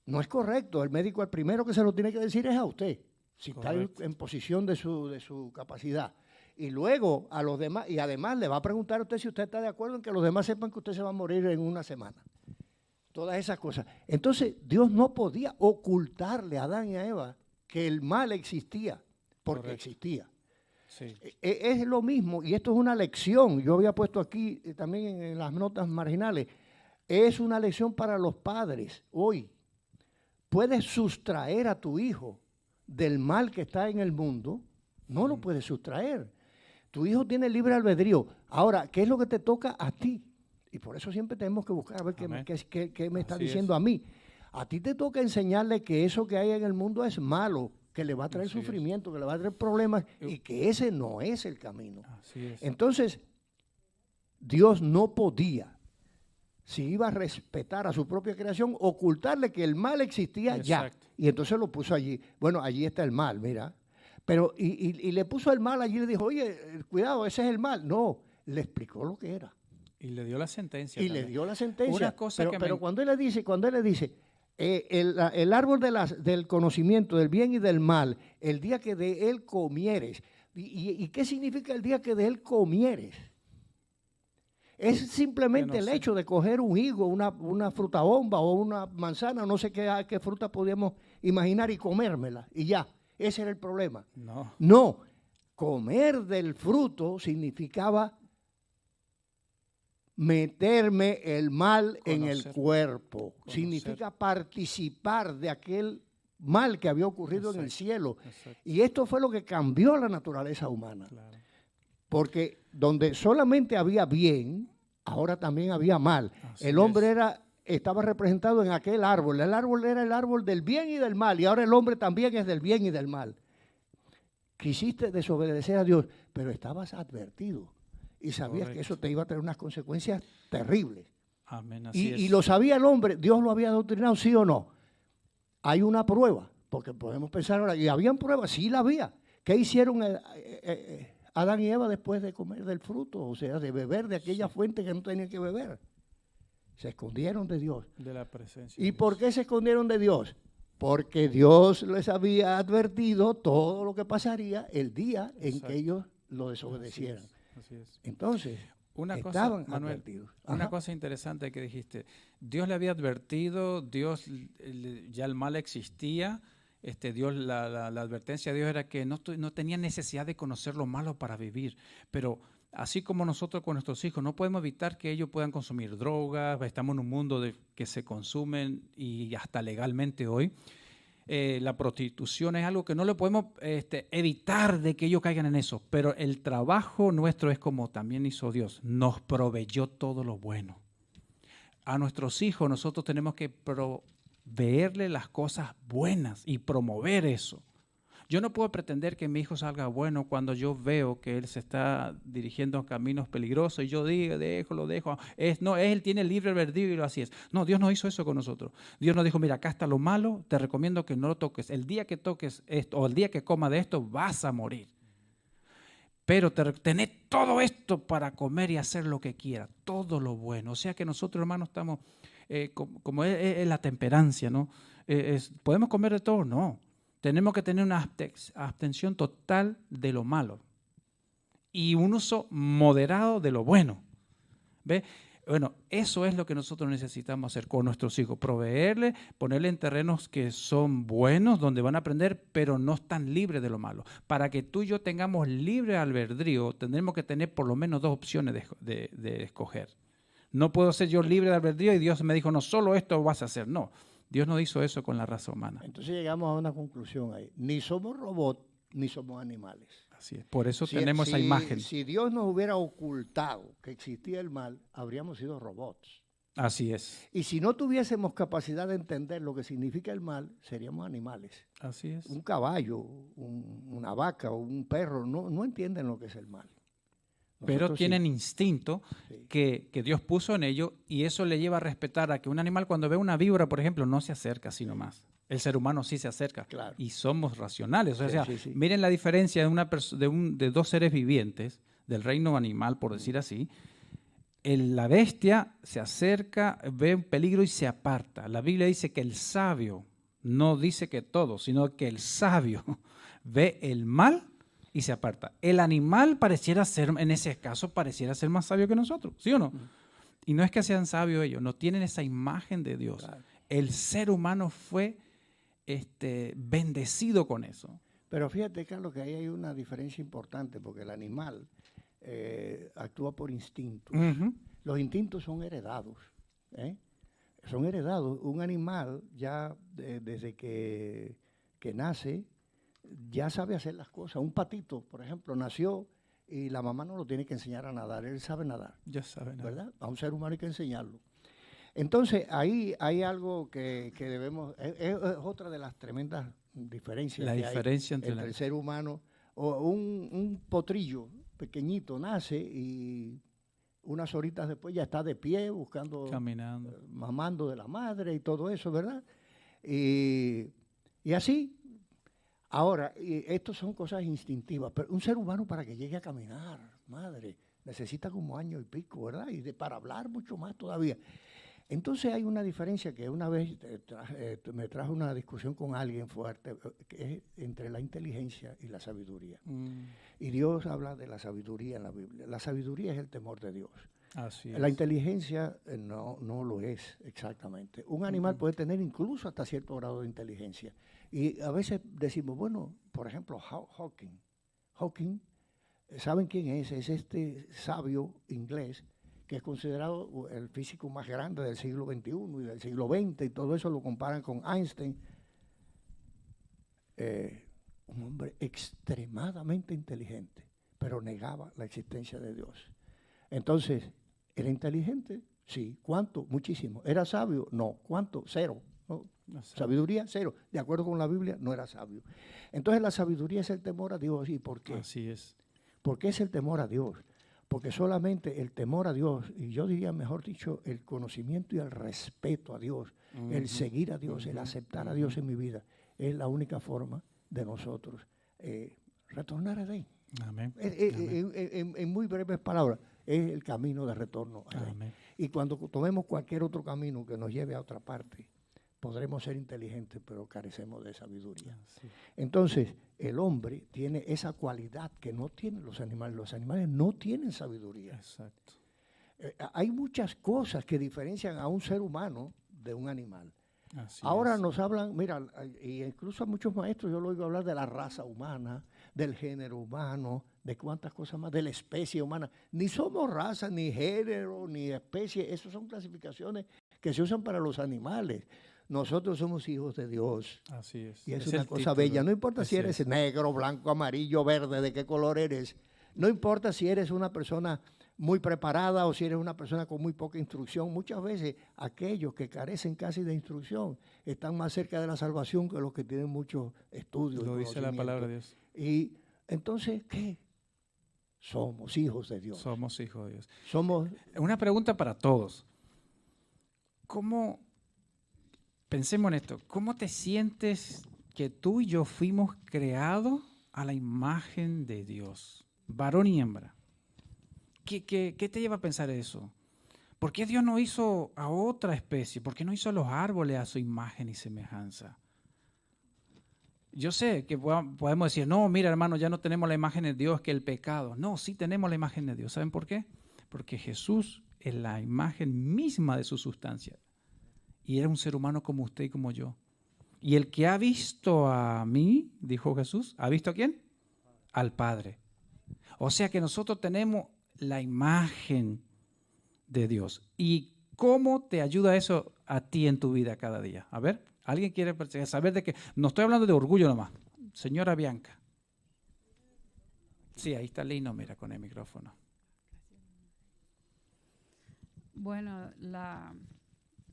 No es correcto. El médico el primero que se lo tiene que decir es a usted, si correcto, está en posición de su capacidad. Y luego a los demás, y además le va a preguntar a usted si usted está de acuerdo en que los demás sepan que usted se va a morir en una semana. Todas esas cosas. Entonces Dios no podía ocultarle a Adán y a Eva que el mal existía, porque correcto, existía. Sí. Es lo mismo, y esto es una lección. Yo había puesto aquí también en las notas marginales. Es una lección para los padres hoy. Puedes sustraer a tu hijo del mal que está en el mundo, no lo puedes sustraer. Tu hijo tiene libre albedrío. Ahora, ¿qué es lo que te toca a ti? Y por eso siempre tenemos que buscar a ver qué me está diciendo a mí. A ti te toca enseñarle que eso que hay en el mundo es malo, que le va a traer sufrimiento, que le va a traer problemas y que ese no es el camino. Entonces, Dios no podía, si iba a respetar a su propia creación, ocultarle que el mal existía ya. Y entonces lo puso allí. Bueno, allí está el mal, mira. Pero, y le puso el mal allí y le dijo, oye, cuidado, ese es el mal. No, le explicó lo que era. Y le dio la sentencia. Y también le dio la sentencia. Una cosa pero cuando él le dice, el árbol del conocimiento del bien y del mal, el día que de él comieres. ¿Y qué significa el día que de él comieres? Es simplemente el hecho de coger un higo, una fruta bomba o una manzana, no sé qué fruta podíamos imaginar y comérmela y ya. Ese era el problema. No, comer del fruto significaba meterme el mal en el cuerpo. Significa participar de aquel mal que había ocurrido en el cielo. Y esto fue lo que cambió la naturaleza humana. Claro. Porque donde solamente había bien, ahora también había mal. El hombre estaba representado en aquel árbol. El árbol era el árbol del bien y del mal. Y ahora el hombre también es del bien y del mal. Quisiste desobedecer a Dios, pero estabas advertido. Y sabías que eso te iba a traer unas consecuencias terribles. Amén, y lo sabía el hombre. ¿Dios lo había adoctrinado, sí o no? Hay una prueba, porque podemos pensar ahora, ¿y habían pruebas? Sí la había. ¿Qué hicieron Adán y Eva después de comer del fruto? O sea, de beber de aquella fuente que no tenían que beber. Se escondieron de Dios. De la presencia. ¿Y por qué se escondieron de Dios? Porque Dios les había advertido todo lo que pasaría el día en que ellos lo desobedecieran. Así es. Entonces, estaban advertidos. Una cosa interesante que dijiste, Dios le había advertido, Dios ya el mal existía, Dios la advertencia de Dios era que no tenía necesidad de conocer lo malo para vivir, pero así como nosotros con nuestros hijos no podemos evitar que ellos puedan consumir drogas, estamos en un mundo que se consumen y hasta legalmente hoy. La prostitución es algo que no lo podemos evitar de que ellos caigan en eso, pero el trabajo nuestro es como también hizo Dios, nos proveyó todo lo bueno. A nuestros hijos nosotros tenemos que proveerle las cosas buenas y promover eso. Yo no puedo pretender que mi hijo salga bueno cuando yo veo que él se está dirigiendo a caminos peligrosos y yo digo, lo dejo. Él tiene libre albedrío y lo así es. No, Dios no hizo eso con nosotros. Dios nos dijo, mira, acá está lo malo, te recomiendo que no lo toques. El día que toques esto o el día que comas de esto vas a morir. Pero tenés todo esto para comer y hacer lo que quieras, todo lo bueno. O sea que nosotros, hermanos, estamos, como es la temperancia, ¿no? ¿Podemos comer de todo? No. Tenemos que tener una abstención total de lo malo y un uso moderado de lo bueno. ¿Ve? Bueno, eso es lo que nosotros necesitamos hacer con nuestros hijos, proveerle, ponerle en terrenos que son buenos, donde van a aprender, pero no están libres de lo malo. Para que tú y yo tengamos libre albedrío, tendremos que tener por lo menos dos opciones de escoger. No puedo ser yo libre de albedrío y Dios me dijo, no, solo esto vas a hacer. No. Dios no hizo eso con la raza humana. Entonces llegamos a una conclusión ahí. Ni somos robots, ni somos animales. Así es. Por eso tenemos esa imagen. Si Dios nos hubiera ocultado que existía el mal, habríamos sido robots. Así es. Y si no tuviésemos capacidad de entender lo que significa el mal, seríamos animales. Así es. Un caballo, una vaca o un perro no entienden lo que es el mal. Pero Nosotros tienen sí. instinto Sí. que Dios puso en ellos y eso le lleva a respetar a que un animal cuando ve una víbora, por ejemplo, no se acerca así nomás. El ser humano sí se acerca. Claro. Y somos racionales. O Sí, sea, sí, sí. miren la diferencia de dos seres vivientes del reino animal, por decir así. La bestia se acerca, ve un peligro y se aparta. La Biblia dice que el sabio, no dice que todo, sino que el sabio ve el mal y se aparta. El animal pareciera ser, en ese caso, pareciera ser más sabio que nosotros, ¿sí o no? Y no es que sean sabios ellos, no tienen esa imagen de Dios. Claro. El ser humano fue bendecido con eso. Pero fíjate, Carlos, que ahí hay una diferencia importante, porque el animal actúa por instintos. Ujú. Los instintos son heredados. Son heredados. Un animal ya desde que nace ya sabe hacer las cosas. Un patito, por ejemplo, nació y la mamá no lo tiene que enseñar a nadar. Él sabe nadar, Ya saben. ¿verdad? A un ser humano hay que enseñarlo. Entonces, ahí hay algo que debemos... Es otra de las tremendas diferencias La que diferencia hay entre el ser humano. O un potrillo pequeñito nace y unas horitas después ya está de pie buscando, caminando. mamando de la madre y todo eso, ¿verdad? Y así. Ahora, estos son cosas instintivas, pero un ser humano para que llegue a caminar, madre, necesita como año y pico, ¿verdad? Y para hablar mucho más todavía. Entonces hay una diferencia que una vez me trajo una discusión con alguien fuerte, que es entre la inteligencia y la sabiduría. Y Dios habla de la sabiduría en la Biblia. La sabiduría es el temor de Dios. Así La es. inteligencia no lo es exactamente. Un animal puede tener incluso hasta cierto grado de inteligencia. Y a veces decimos, bueno, por ejemplo, Hawking. Hawking, ¿saben quién es? Es este sabio inglés que es considerado el físico más grande del siglo XXI y del siglo XX, y todo eso lo comparan con Einstein. Un hombre extremadamente inteligente, pero negaba la existencia de Dios. Entonces, ¿era inteligente? Sí. ¿Cuánto? Muchísimo. ¿Era sabio? No. ¿Cuánto? Cero. ¿No? Sabiduría, cero. De acuerdo con la Biblia, no era sabio. Entonces, la sabiduría es el temor a Dios. ¿Y por qué? Así es. ¿Por qué es el temor a Dios? Porque solamente el temor a Dios, y yo diría, mejor dicho, el conocimiento y el respeto a Dios, el seguir a Dios, el aceptar a Dios en mi vida, es la única forma de nosotros retornar a Edén. Amén. En muy breves palabras, es el camino de retorno a Edén. Amén. Y cuando tomemos cualquier otro camino que nos lleve a otra parte, podremos ser inteligentes, pero carecemos de sabiduría. Sí. Entonces, el hombre tiene esa cualidad que no tienen los animales. Los animales no tienen sabiduría. Exacto. Hay muchas cosas que diferencian a un ser humano de un animal. Así Ahora es. nos hablan, mira, y incluso a muchos maestros yo lo oigo hablar de la raza humana, del género humano, de cuántas cosas más, de la especie humana. Ni somos raza, ni género, ni especie. Esas son clasificaciones que se usan para los animales. Nosotros somos hijos de Dios. Así es. Y es el una cosa título. bella. No importa si Así eres es. negro, blanco, amarillo, verde, de qué color eres. No importa si eres una persona muy preparada o si eres una persona con muy poca instrucción. Muchas veces aquellos que carecen casi de instrucción están más cerca de la salvación que los que tienen muchos estudios. Lo y dice la palabra de Dios. Y entonces, ¿qué? Somos hijos de Dios. Somos hijos de Dios. Somos... Una pregunta para todos. ¿Cómo, pensemos en esto, cómo te sientes que tú y yo fuimos creados a la imagen de Dios? Varón y hembra. ¿Qué te lleva a pensar eso? ¿Por qué Dios no hizo a otra especie? ¿Por qué no hizo a los árboles a su imagen y semejanza? Yo sé que podemos decir, no, mira hermano, ya no tenemos la imagen de Dios, que el pecado. No, sí tenemos la imagen de Dios. ¿Saben por qué? Porque Jesús es la imagen misma de su sustancia. Y era un ser humano como usted y como yo. Y el que ha visto a mí, dijo Jesús, ¿ha visto a quién? Al Padre. O sea que nosotros tenemos la imagen de Dios. ¿Y cómo te ayuda eso a ti en tu vida cada día? A ver, ¿alguien quiere saber de qué? No estoy hablando de orgullo nomás. Señora Bianca. Sí, ahí está Lino, mira, con el micrófono. Bueno,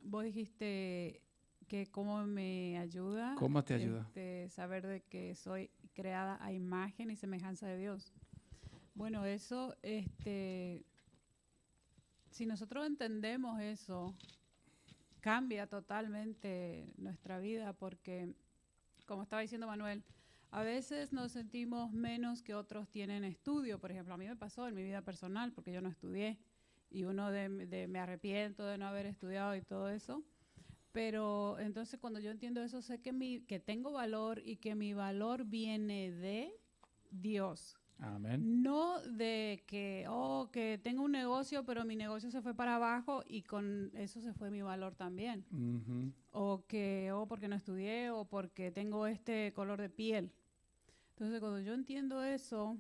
vos dijiste que cómo me ayuda. ¿Cómo te ayuda? Saber de que soy creada a imagen y semejanza de Dios. Bueno, eso, si nosotros entendemos eso, cambia totalmente nuestra vida porque, como estaba diciendo Manuel, a veces nos sentimos menos que otros tienen estudio. Por ejemplo, a mí me pasó en mi vida personal porque yo no estudié y me arrepiento de no haber estudiado y todo eso. Pero entonces cuando yo entiendo eso, sé que tengo valor y que mi valor viene de Dios. Amén. No de que tengo un negocio, pero mi negocio se fue para abajo y con eso se fue mi valor también. Ujú. O porque no estudié, o porque tengo este color de piel. Entonces, cuando yo entiendo eso,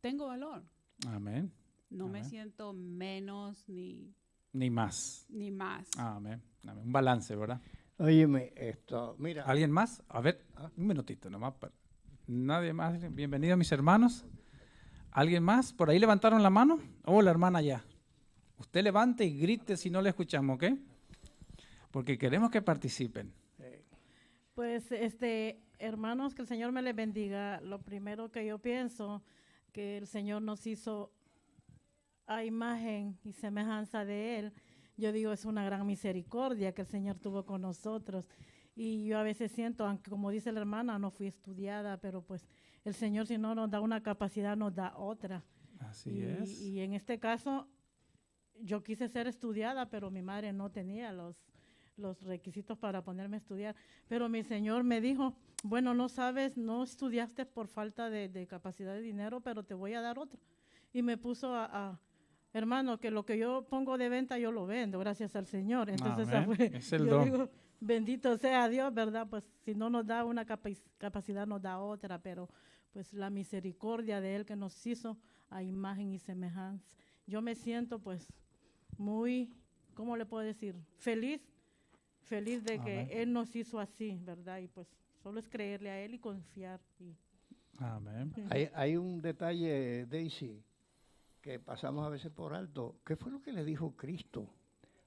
tengo valor. Amén. No me Amén. siento menos ni Más. más. Amén. Amén. Un balance, ¿verdad? Óyeme, mira. ¿Alguien más? A ver, un minutito nomás. ¿Nadie más? Bienvenidos mis hermanos. ¿Alguien más? ¿Por ahí levantaron la mano? Oh, la hermana ya. Usted levante y grite si no le escuchamos, ¿ok? Porque queremos que participen. Pues, hermanos, que el Señor me les bendiga. Lo primero que yo pienso, que el Señor nos hizo a imagen y semejanza de Él. Yo digo, es una gran misericordia que el Señor tuvo con nosotros. Y yo a veces siento, aunque como dice la hermana, no fui estudiada, pero pues el Señor, si no nos da una capacidad, nos da otra. Así es. Y en este caso, yo quise ser estudiada, pero mi madre no tenía los requisitos para ponerme a estudiar. Pero mi Señor me dijo, bueno, no estudiaste por falta de capacidad de dinero, pero te voy a dar otra. Y me puso hermano, que lo que yo pongo de venta, yo lo vendo, gracias al Señor. Entonces, esa fue, es el yo don. digo, bendito sea Dios, ¿verdad? Pues si no nos da una capacidad, nos da otra, pero pues la misericordia de Él que nos hizo a imagen y semejanza. Yo me siento pues muy, ¿cómo le puedo decir? Feliz de que Él nos hizo así, ¿verdad? Y pues solo es creerle a Él y confiar. Amén. Hay un detalle, Daisy, que pasamos a veces por alto. ¿Qué fue lo que le dijo Cristo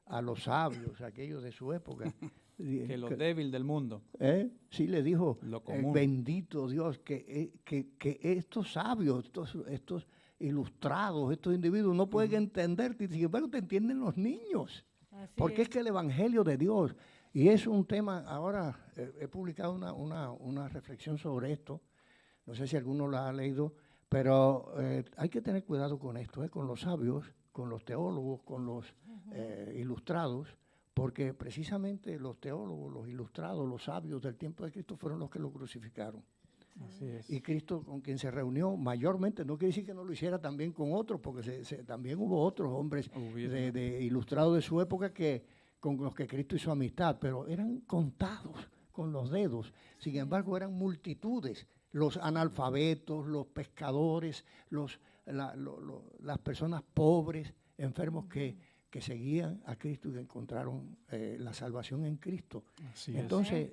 a los sabios, aquellos de su época? Que lo débil del mundo. Sí, le dijo, Lo común. bendito Dios, que estos sabios, estos ilustrados, estos individuos no pueden entender, sin embargo te entienden los niños. Así Porque es que el Evangelio de Dios, y es un tema, ahora he publicado una reflexión sobre esto, no sé si alguno la ha leído, pero hay que tener cuidado con esto, con los sabios, con los teólogos, con los ilustrados, porque precisamente los teólogos, los ilustrados, los sabios del tiempo de Cristo fueron los que lo crucificaron. Así es. Y Cristo, con quien se reunió mayormente, no quiere decir que no lo hiciera también con otros, porque también hubo otros hombres de ilustrados de su época con los que Cristo hizo amistad, pero eran contados con los dedos. Sin embargo, eran multitudes, los analfabetos, los pescadores, las personas pobres, enfermos que seguían a Cristo y que encontraron la salvación en Cristo. Así Entonces,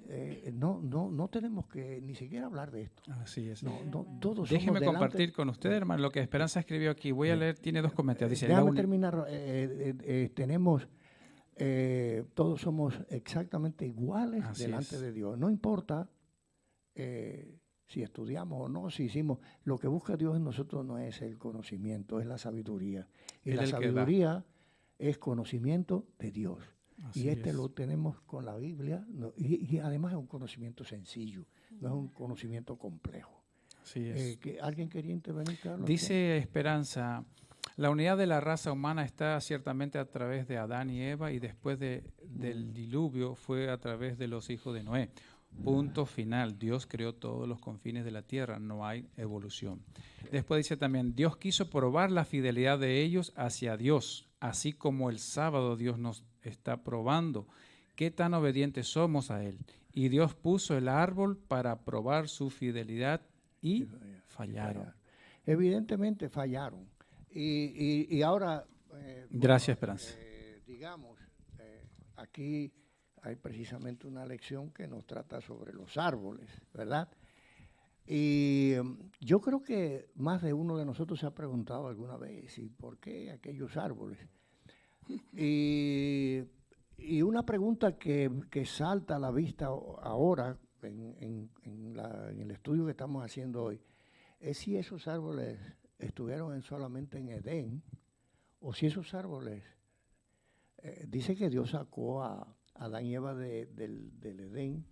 no tenemos que ni siquiera hablar de esto. Así es. Todos Déjeme somos compartir con usted, hermano, lo que Esperanza escribió aquí. Voy a leer, tiene dos comentarios. Dice, déjame terminar. Todos somos exactamente iguales Así delante es. de Dios. No importa si estudiamos o no, si hicimos. Lo que busca Dios en nosotros no es el conocimiento, es la sabiduría. Y Él la el que da. sabiduría es conocimiento de Dios. Así Y es. lo tenemos con la Biblia, y además es un conocimiento sencillo, no es un conocimiento complejo. Así es. ¿Alguien quería intervenir, Carlos? Dice Esperanza, la unidad de la raza humana está ciertamente a través de Adán y Eva y después del diluvio fue a través de los hijos de Noé. Punto final. Dios creó todos los confines de la tierra, no hay evolución. Después dice también, Dios quiso probar la fidelidad de ellos hacia Dios, así como el sábado Dios nos está probando qué tan obedientes somos a Él. Y Dios puso el árbol para probar su fidelidad y fallaron. Evidentemente fallaron. Y ahora... Gracias, Esperanza. Digamos, aquí hay precisamente una lección que nos trata sobre los árboles, ¿verdad? Y yo creo que más de uno de nosotros se ha preguntado alguna vez, ¿y por qué aquellos árboles? Y una pregunta que salta a la vista ahora en el estudio que estamos haciendo hoy es si esos árboles estuvieron solamente en Edén o si esos árboles, dice que Dios sacó a Adán y Eva del Edén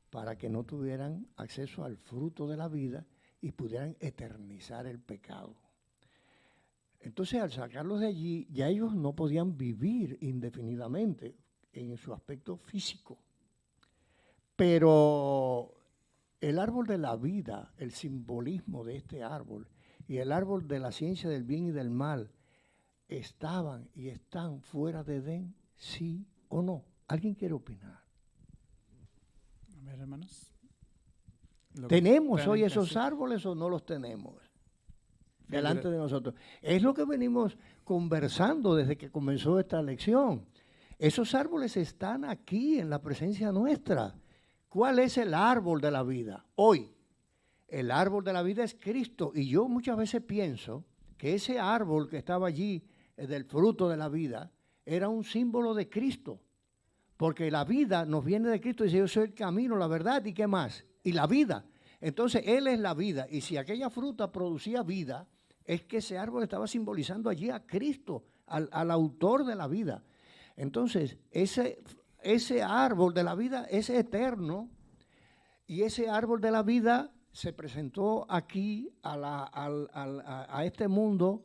para que no tuvieran acceso al fruto de la vida y pudieran eternizar el pecado. Entonces, al sacarlos de allí, ya ellos no podían vivir indefinidamente en su aspecto físico. Pero el árbol de la vida, el simbolismo de este árbol y el árbol de la ciencia del bien y del mal, estaban y están fuera de Edén, sí o no. ¿Alguien quiere opinar? A ver, hermanos. ¿Tenemos hoy esos árboles o no los tenemos delante de nosotros? Es lo que venimos conversando desde que comenzó esta lección. Esos árboles están aquí en la presencia nuestra. ¿Cuál es el árbol de la vida? Hoy, el árbol de la vida es Cristo. Y yo muchas veces pienso que ese árbol que estaba allí, del fruto de la vida, era un símbolo de Cristo. Porque la vida nos viene de Cristo y dice, yo soy el camino, la verdad y qué más. Y la vida. Entonces, Él es la vida. Y si aquella fruta producía vida, es que ese árbol estaba simbolizando allí a Cristo, al autor de la vida. Entonces, ese árbol de la vida es eterno y ese árbol de la vida se presentó aquí a este mundo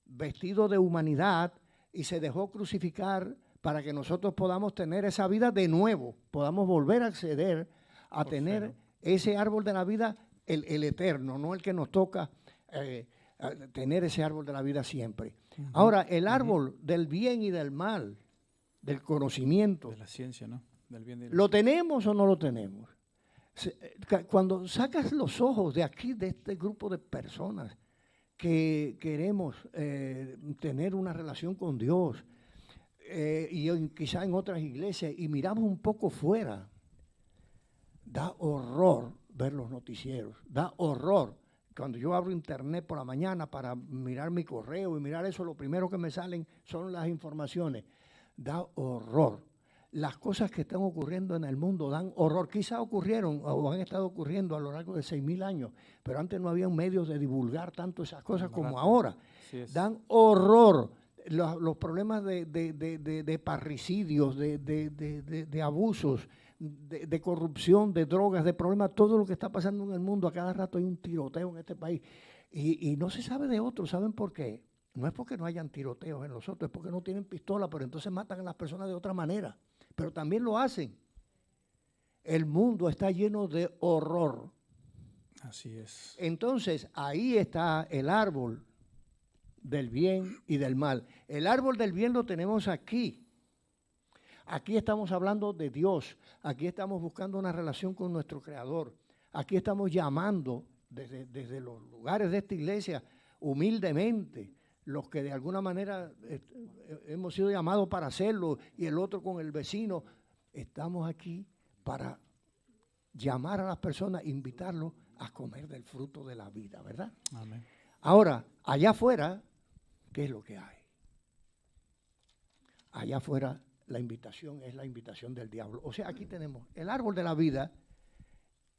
vestido de humanidad y se dejó crucificar para que nosotros podamos tener esa vida de nuevo, podamos volver a acceder a tener ese árbol de la vida, el eterno, no el que nos toca tener ese árbol de la vida siempre. Ahora, el árbol del bien y del mal, del conocimiento. De la ciencia, ¿no? Del bien y del ¿Lo mal. tenemos o no lo tenemos? Cuando sacas los ojos de aquí, de este grupo de personas que queremos tener una relación con Dios, y quizá en otras iglesias, y miramos un poco fuera, da horror ver los noticieros, da horror. Cuando yo abro internet por la mañana para mirar mi correo y mirar eso, lo primero que me salen son las informaciones. Da horror. Las cosas que están ocurriendo en el mundo dan horror. Quizá ocurrieron o han estado ocurriendo a lo largo de 6,000 años, pero antes no había medios de divulgar tanto esas cosas como ahora. Dan horror. Los problemas de parricidios, de abusos, de corrupción, de drogas, de problemas, todo lo que está pasando en el mundo. A cada rato hay un tiroteo en este país. Y no se sabe de otros. ¿Saben por qué? No es porque no hayan tiroteos en los otros, es porque no tienen pistola, pero entonces matan a las personas de otra manera. Pero también lo hacen. El mundo está lleno de horror. Así es. Entonces, ahí está el árbol del bien y del mal. El árbol del bien lo tenemos aquí. Aquí estamos hablando de Dios. Aquí estamos buscando una relación con nuestro Creador. Aquí estamos llamando desde los lugares de esta iglesia, humildemente, los que de alguna manera hemos sido llamados para hacerlo, y el otro con el vecino. Estamos aquí para llamar a las personas, invitarlos a comer del fruto de la vida, ¿verdad? Amén. Ahora, allá afuera, ¿qué es lo que hay? Allá afuera la invitación es la invitación del diablo. O sea, aquí tenemos el árbol de la vida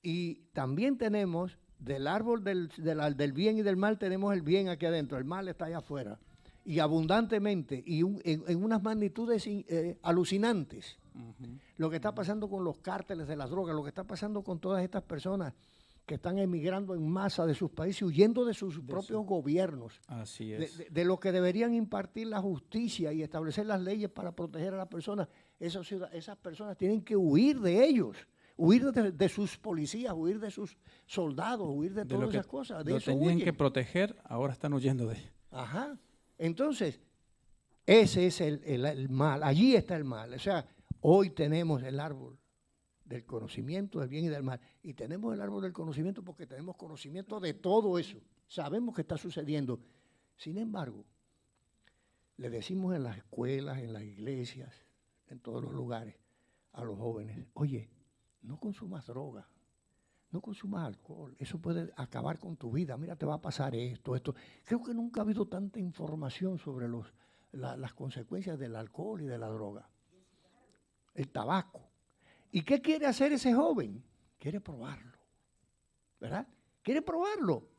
y también tenemos del árbol del bien y del mal, tenemos el bien aquí adentro, el mal está allá afuera. Y abundantemente y en unas magnitudes alucinantes. Lo que está pasando con los cárteles de las drogas, lo que está pasando con todas estas personas que están emigrando en masa de sus países, huyendo de sus propios gobiernos. Así es. De lo que deberían impartir la justicia y establecer las leyes para proteger a las personas. Esas personas tienen que huir de ellos, huir de sus policías, huir de sus soldados, huir de todas esas cosas. De lo eso tenían huyen. que proteger, ahora están huyendo de ellos. Ajá. Entonces, ese es el mal. Allí está el mal. O sea, hoy tenemos el árbol del conocimiento del bien y del mal. Y tenemos el árbol del conocimiento porque tenemos conocimiento de todo eso. Sabemos que está sucediendo. Sin embargo, le decimos en las escuelas, en las iglesias, en todos los lugares, a los jóvenes, oye, no consumas droga, no consumas alcohol, eso puede acabar con tu vida, mira, te va a pasar esto. Creo que nunca ha habido tanta información sobre las consecuencias del alcohol y de la droga, el tabaco. ¿Y qué quiere hacer ese joven? Quiere probarlo, ¿verdad? Quiere probarlo.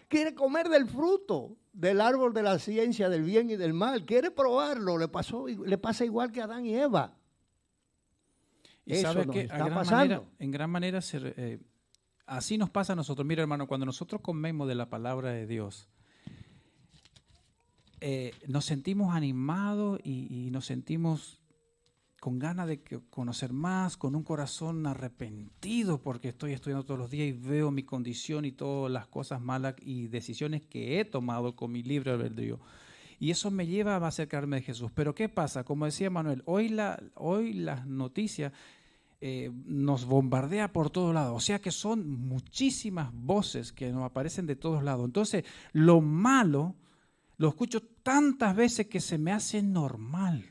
Quiere comer del fruto del árbol de la ciencia del bien y del mal. Quiere probarlo. Le pasa igual que a Adán y Eva. Y eso sabe nos que está pasando. en gran manera así nos pasa a nosotros. Mira, hermano, cuando nosotros comemos de la palabra de Dios, nos sentimos animados y nos sentimos con ganas de conocer más, con un corazón arrepentido porque estoy estudiando todos los días y veo mi condición y todas las cosas malas y decisiones que he tomado con mi libre albedrío. Y eso me lleva a acercarme de Jesús. Pero ¿qué pasa? Como decía Manuel, hoy las noticias nos bombardea por todos lados. O sea que son muchísimas voces que nos aparecen de todos lados. Entonces, lo malo lo escucho tantas veces que se me hace normal.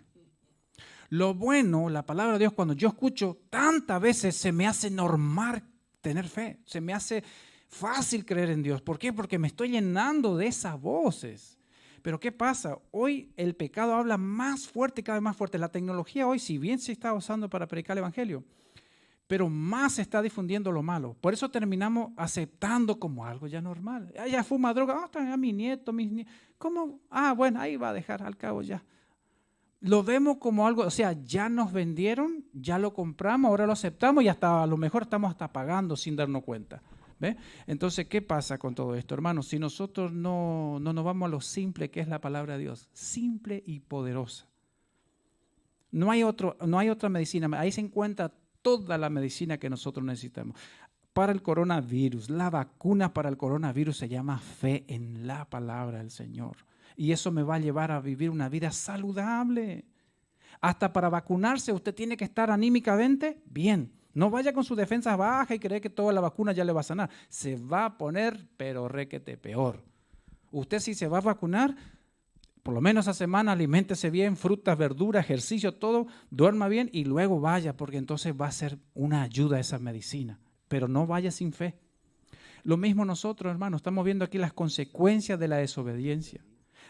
Lo bueno, la palabra de Dios, cuando yo escucho tantas veces, se me hace normal tener fe. Se me hace fácil creer en Dios. ¿Por qué? Porque me estoy llenando de esas voces. Pero ¿qué pasa? Hoy el pecado habla más fuerte, cada vez más fuerte. La tecnología hoy, si bien se está usando para predicar el evangelio, pero más se está difundiendo lo malo. Por eso terminamos aceptando como algo ya normal. Ya fuma droga, está mi nieto, mis nietos. ¿Cómo? Bueno, ahí va a dejar al cabo ya. Lo vemos como algo, o sea, ya nos vendieron, ya lo compramos, ahora lo aceptamos y hasta a lo mejor estamos hasta pagando sin darnos cuenta. ¿Ve? Entonces, ¿qué pasa con todo esto, hermanos? Si nosotros no nos vamos a lo simple que es la palabra de Dios, simple y poderosa. No hay otra medicina, ahí se encuentra toda la medicina que nosotros necesitamos. Para el coronavirus, la vacuna para el coronavirus se llama fe en la palabra del Señor. Y eso me va a llevar a vivir una vida saludable. Hasta para vacunarse usted tiene que estar anímicamente bien. No vaya con sus defensas bajas y cree que toda la vacuna ya le va a sanar. Se va a poner, pero requete peor. Usted si se va a vacunar, por lo menos esa semana aliméntese bien, frutas, verduras, ejercicio, todo, duerma bien y luego vaya, porque entonces va a ser una ayuda a esa medicina. Pero no vaya sin fe. Lo mismo nosotros, hermanos, estamos viendo aquí las consecuencias de la desobediencia.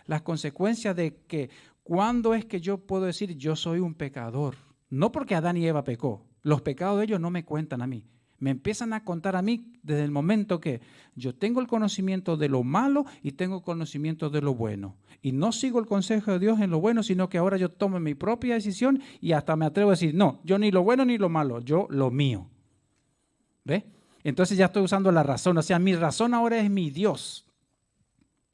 Las consecuencias de que, ¿cuándo es que yo puedo decir yo soy un pecador? No porque Adán y Eva pecó. Los pecados de ellos no me cuentan a mí. Me empiezan a contar a mí desde el momento que yo tengo el conocimiento de lo malo y tengo conocimiento de lo bueno. Y no sigo el consejo de Dios en lo bueno, sino que ahora yo tomo mi propia decisión y hasta me atrevo a decir, no, yo ni lo bueno ni lo malo, yo lo mío. ¿Ve? Entonces ya estoy usando la razón. O sea, mi razón ahora es mi Dios.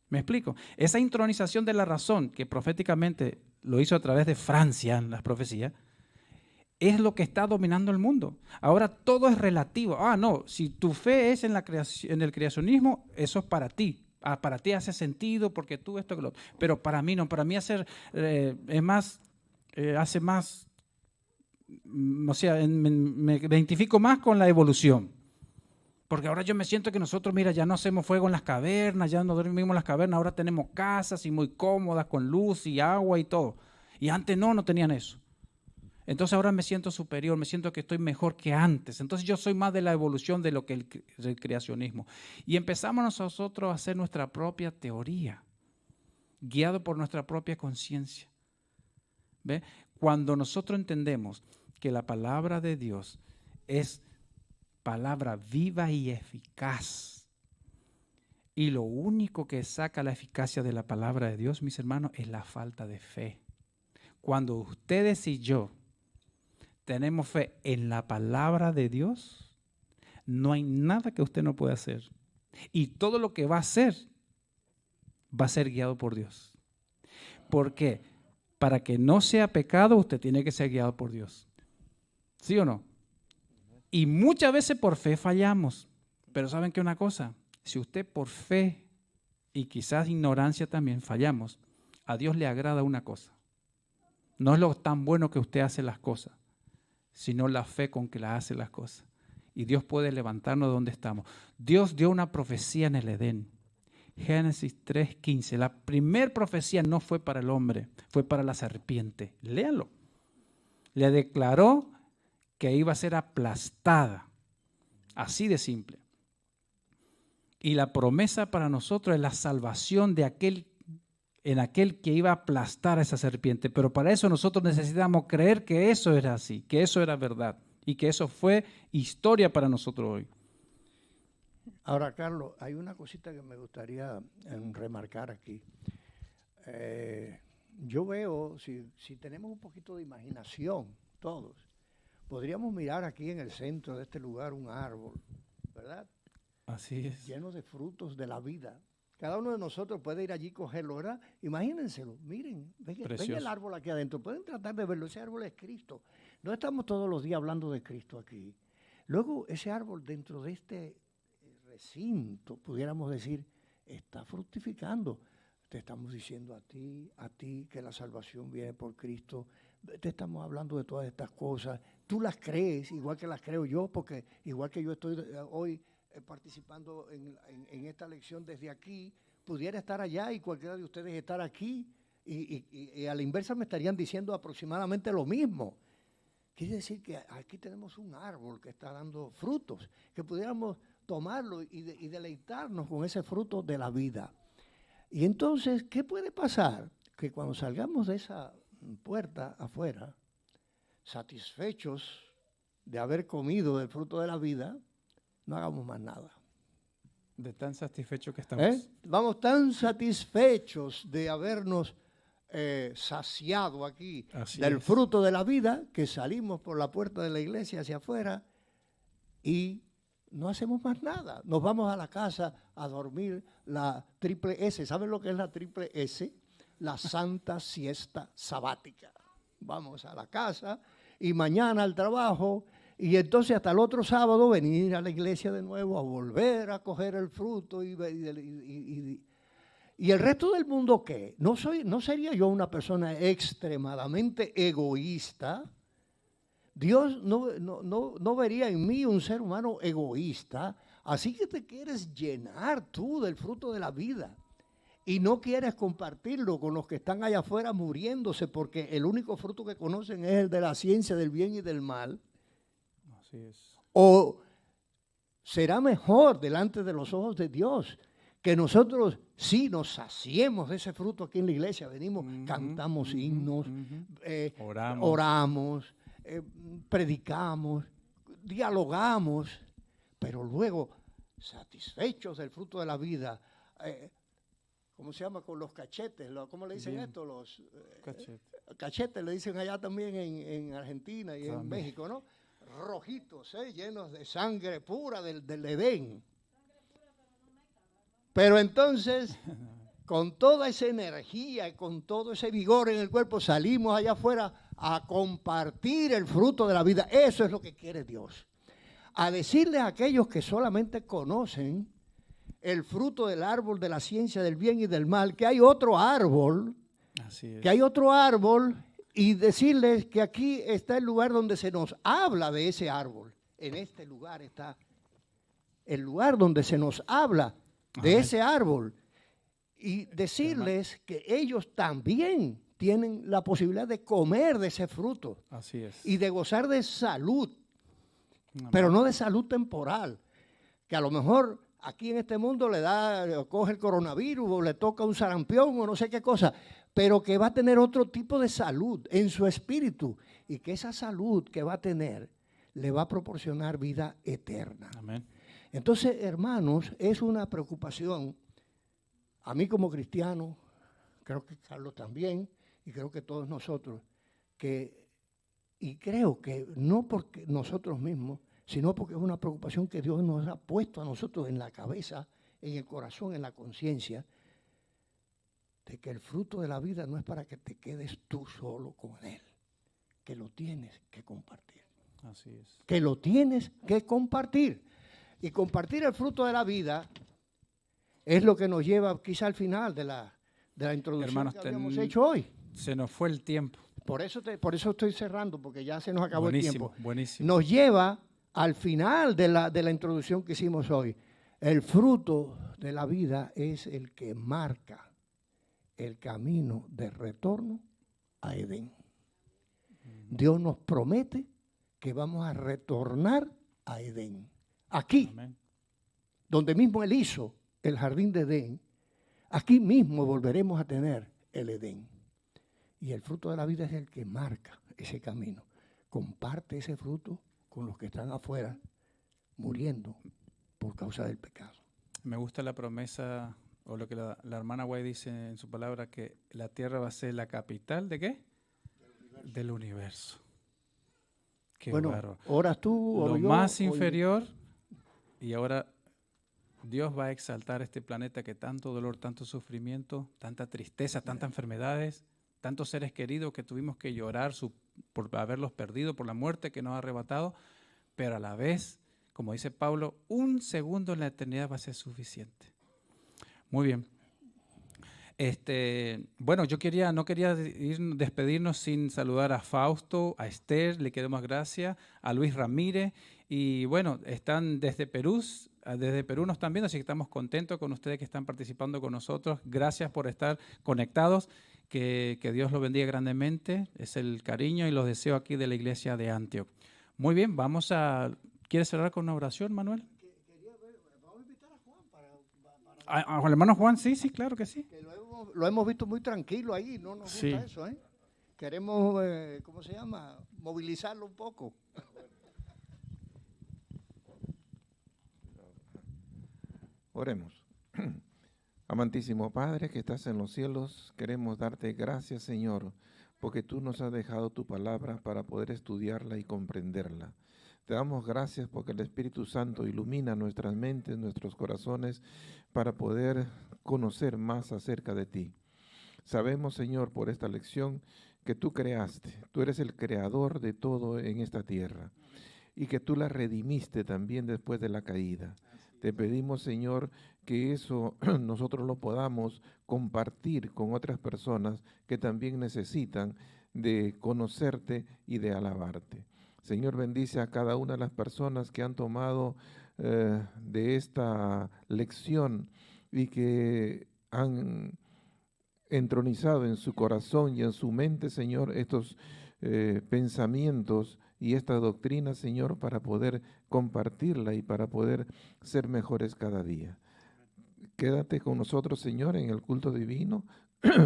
¿Me explico? Esa intronización de la razón, que proféticamente lo hizo a través de Francia en las profecías, es lo que está dominando el mundo. Ahora todo es relativo. No, si tu fe es en el creacionismo, eso es para ti. Para ti hace sentido porque tú esto que lo otro. Pero para mí no. Para mí hace más, o sea, me identifico más con la evolución. Porque ahora yo me siento que nosotros, mira, ya no hacemos fuego en las cavernas, ya no dormimos en las cavernas, ahora tenemos casas y muy cómodas con luz y agua y todo. Y antes no tenían eso. Entonces ahora me siento superior, me siento que estoy mejor que antes. Entonces yo soy más de la evolución de lo que el creacionismo. Y empezamos nosotros a hacer nuestra propia teoría, guiado por nuestra propia conciencia. ¿Ve? Cuando nosotros entendemos que la palabra de Dios es palabra viva y eficaz, y lo único que saca la eficacia de la palabra de Dios, mis hermanos, es la falta de fe. Cuando ustedes y yo tenemos fe en la palabra de Dios, no hay nada que usted no pueda hacer. Y todo lo que va a hacer guiado por Dios. ¿Por qué? Para que no sea pecado, usted tiene que ser guiado por Dios. ¿Sí o no? Y muchas veces por fe fallamos. Pero ¿saben qué una cosa? Si usted por fe y quizás ignorancia también fallamos, a Dios le agrada una cosa. No es lo tan bueno que usted hace las cosas, sino la fe con que la hace las cosas. Y Dios puede levantarnos de donde estamos. Dios dio una profecía en el Edén. Génesis 3:15. La primera profecía no fue para el hombre, fue para la serpiente. Léalo. Le declaró que iba a ser aplastada. Así de simple. Y la promesa para nosotros es la salvación de aquel en aquel que iba a aplastar a esa serpiente. Pero para eso nosotros necesitamos creer que eso era así, que eso era verdad y que eso fue historia para nosotros hoy. Ahora, Carlos, hay una cosita que me gustaría remarcar aquí. Yo veo, si tenemos un poquito de imaginación, todos, podríamos mirar aquí en el centro de este lugar un árbol, ¿verdad? Así es. Lleno de frutos de la vida. Cada uno de nosotros puede ir allí y cogerlo, ¿verdad? Imagínenselo, miren, ven el árbol aquí adentro, pueden tratar de verlo, ese árbol es Cristo. No estamos todos los días hablando de Cristo aquí. Luego, ese árbol dentro de este recinto, pudiéramos decir, está fructificando. Te estamos diciendo a ti que la salvación viene por Cristo. Te estamos hablando de todas estas cosas. Tú las crees, igual que las creo yo, porque igual que yo estoy hoy participando en esta lección desde aquí, pudiera estar allá y cualquiera de ustedes estar aquí y a la inversa me estarían diciendo aproximadamente lo mismo. Quiere decir que aquí tenemos un árbol que está dando frutos, que pudiéramos tomarlo y deleitarnos con ese fruto de la vida. Y entonces, ¿qué puede pasar? Que cuando salgamos de esa puerta afuera, satisfechos de haber comido del fruto de la vida, no hagamos más nada. De tan satisfechos que estamos. Vamos tan satisfechos de habernos saciado aquí del fruto de la vida, que salimos por la puerta de la iglesia hacia afuera y no hacemos más nada. Nos vamos a la casa a dormir la triple S. ¿Saben lo que es la triple S? La santa siesta sabática. Vamos a la casa y mañana al trabajo. Y entonces hasta el otro sábado venir a la iglesia de nuevo a volver a coger el fruto y el resto del mundo, ¿qué? ¿No sería yo una persona extremadamente egoísta? Dios no vería en mí un ser humano egoísta, así que te quieres llenar tú del fruto de la vida y no quieres compartirlo con los que están allá afuera muriéndose porque el único fruto que conocen es el de la ciencia del bien y del mal. Así es. O será mejor delante de los ojos de Dios que nosotros sí nos saciemos de ese fruto aquí en la iglesia. Venimos, cantamos himnos, oramos, predicamos, dialogamos, pero luego satisfechos del fruto de la vida, ¿cómo se llama? Con los cachetes, ¿cómo le dicen esto? Los cachetes le dicen allá también en Argentina y en México, ¿no? Rojitos, llenos de sangre pura del Edén. Pero entonces, con toda esa energía y con todo ese vigor en el cuerpo, salimos allá afuera a compartir el fruto de la vida. Eso es lo que quiere Dios. A decirles a aquellos que solamente conocen el fruto del árbol de la ciencia del bien y del mal, que hay otro árbol, y decirles que aquí está el lugar donde se nos habla de ese árbol. En este lugar está el lugar donde se nos habla de ese árbol. Y decirles que ellos también tienen la posibilidad de comer de ese fruto. Así es. Y de gozar de salud, pero no de salud temporal. Que a lo mejor aquí en este mundo coge el coronavirus o le toca un sarampión o no sé qué cosa, pero que va a tener otro tipo de salud en su espíritu y que esa salud que va a tener le va a proporcionar vida eterna. Amén. Entonces, hermanos, es una preocupación a mí como cristiano, creo que Carlos también, y creo que todos nosotros, y creo que no porque nosotros mismos, sino porque es una preocupación que Dios nos ha puesto a nosotros en la cabeza, en el corazón, en la conciencia, de que el fruto de la vida no es para que te quedes tú solo con Él, que lo tienes que compartir. Así es. Que lo tienes que compartir. Y compartir el fruto de la vida es lo que nos lleva quizá al final de la introducción, hermanos, que habíamos hecho hoy. Se nos fue el tiempo. Por eso estoy cerrando, porque ya se nos acabó el tiempo. Buenísimo. Nos lleva al final de la introducción que hicimos hoy. El fruto de la vida es el que marca el camino de retorno a Edén. Dios nos promete que vamos a retornar a Edén. Aquí, amén, donde mismo Él hizo el jardín de Edén, aquí mismo volveremos a tener el Edén. Y el fruto de la vida es el que marca ese camino. Comparte ese fruto con los que están afuera muriendo por causa del pecado. Me gusta la promesa, o lo que la hermana Guay dice en su palabra, que la tierra va a ser la capital ¿de qué? Del universo. Qué Bueno, bárbaro. oras tú, oro Lo yo, más hoy- inferior, y ahora Dios va a exaltar este planeta que tanto dolor, tanto sufrimiento, tanta tristeza, tantas enfermedades, tantos seres queridos que tuvimos que llorar por haberlos perdido, por la muerte que nos ha arrebatado, pero a la vez, como dice Pablo, un segundo en la eternidad va a ser suficiente. Muy bien. Bueno, no quería despedirnos sin saludar a Fausto, a Esther, le queremos gracias, a Luis Ramírez, y bueno, están desde Perú nos están viendo, así que estamos contentos con ustedes que están participando con nosotros. Gracias por estar conectados, que Dios los bendiga grandemente, es el cariño y los deseos aquí de la iglesia de Antioch. Muy bien, ¿quieres cerrar con una oración, Manuel? Vamos a invitar a Juan para Al hermano Juan, sí, claro que sí. que lo hemos visto muy tranquilo ahí, no nos Sí. gusta eso, ¿eh? Queremos, ¿cómo se llama? Movilizarlo un poco. Oremos. Amantísimo Padre que estás en los cielos, queremos darte gracias, Señor, porque tú nos has dejado tu palabra para poder estudiarla y comprenderla. Te damos gracias porque el Espíritu Santo ilumina nuestras mentes, nuestros corazones, para poder conocer más acerca de ti. Sabemos, Señor, por esta lección, que tú creaste, tú eres el creador de todo en esta tierra, y que tú la redimiste también después de la caída. Te pedimos, Señor, que eso nosotros lo podamos compartir con otras personas que también necesitan de conocerte y de alabarte. Señor, bendice a cada una de las personas que han tomado de esta lección y que han entronizado en su corazón y en su mente, Señor, estos pensamientos y esta doctrina, Señor, para poder compartirla y para poder ser mejores cada día. Quédate con nosotros, Señor, en el culto divino.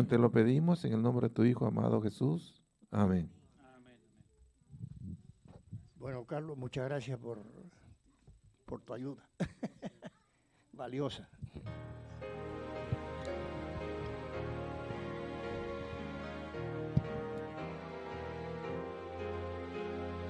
Te lo pedimos en el nombre de tu Hijo amado Jesús. Amén. Bueno, Carlos, muchas gracias por tu ayuda. Valiosa.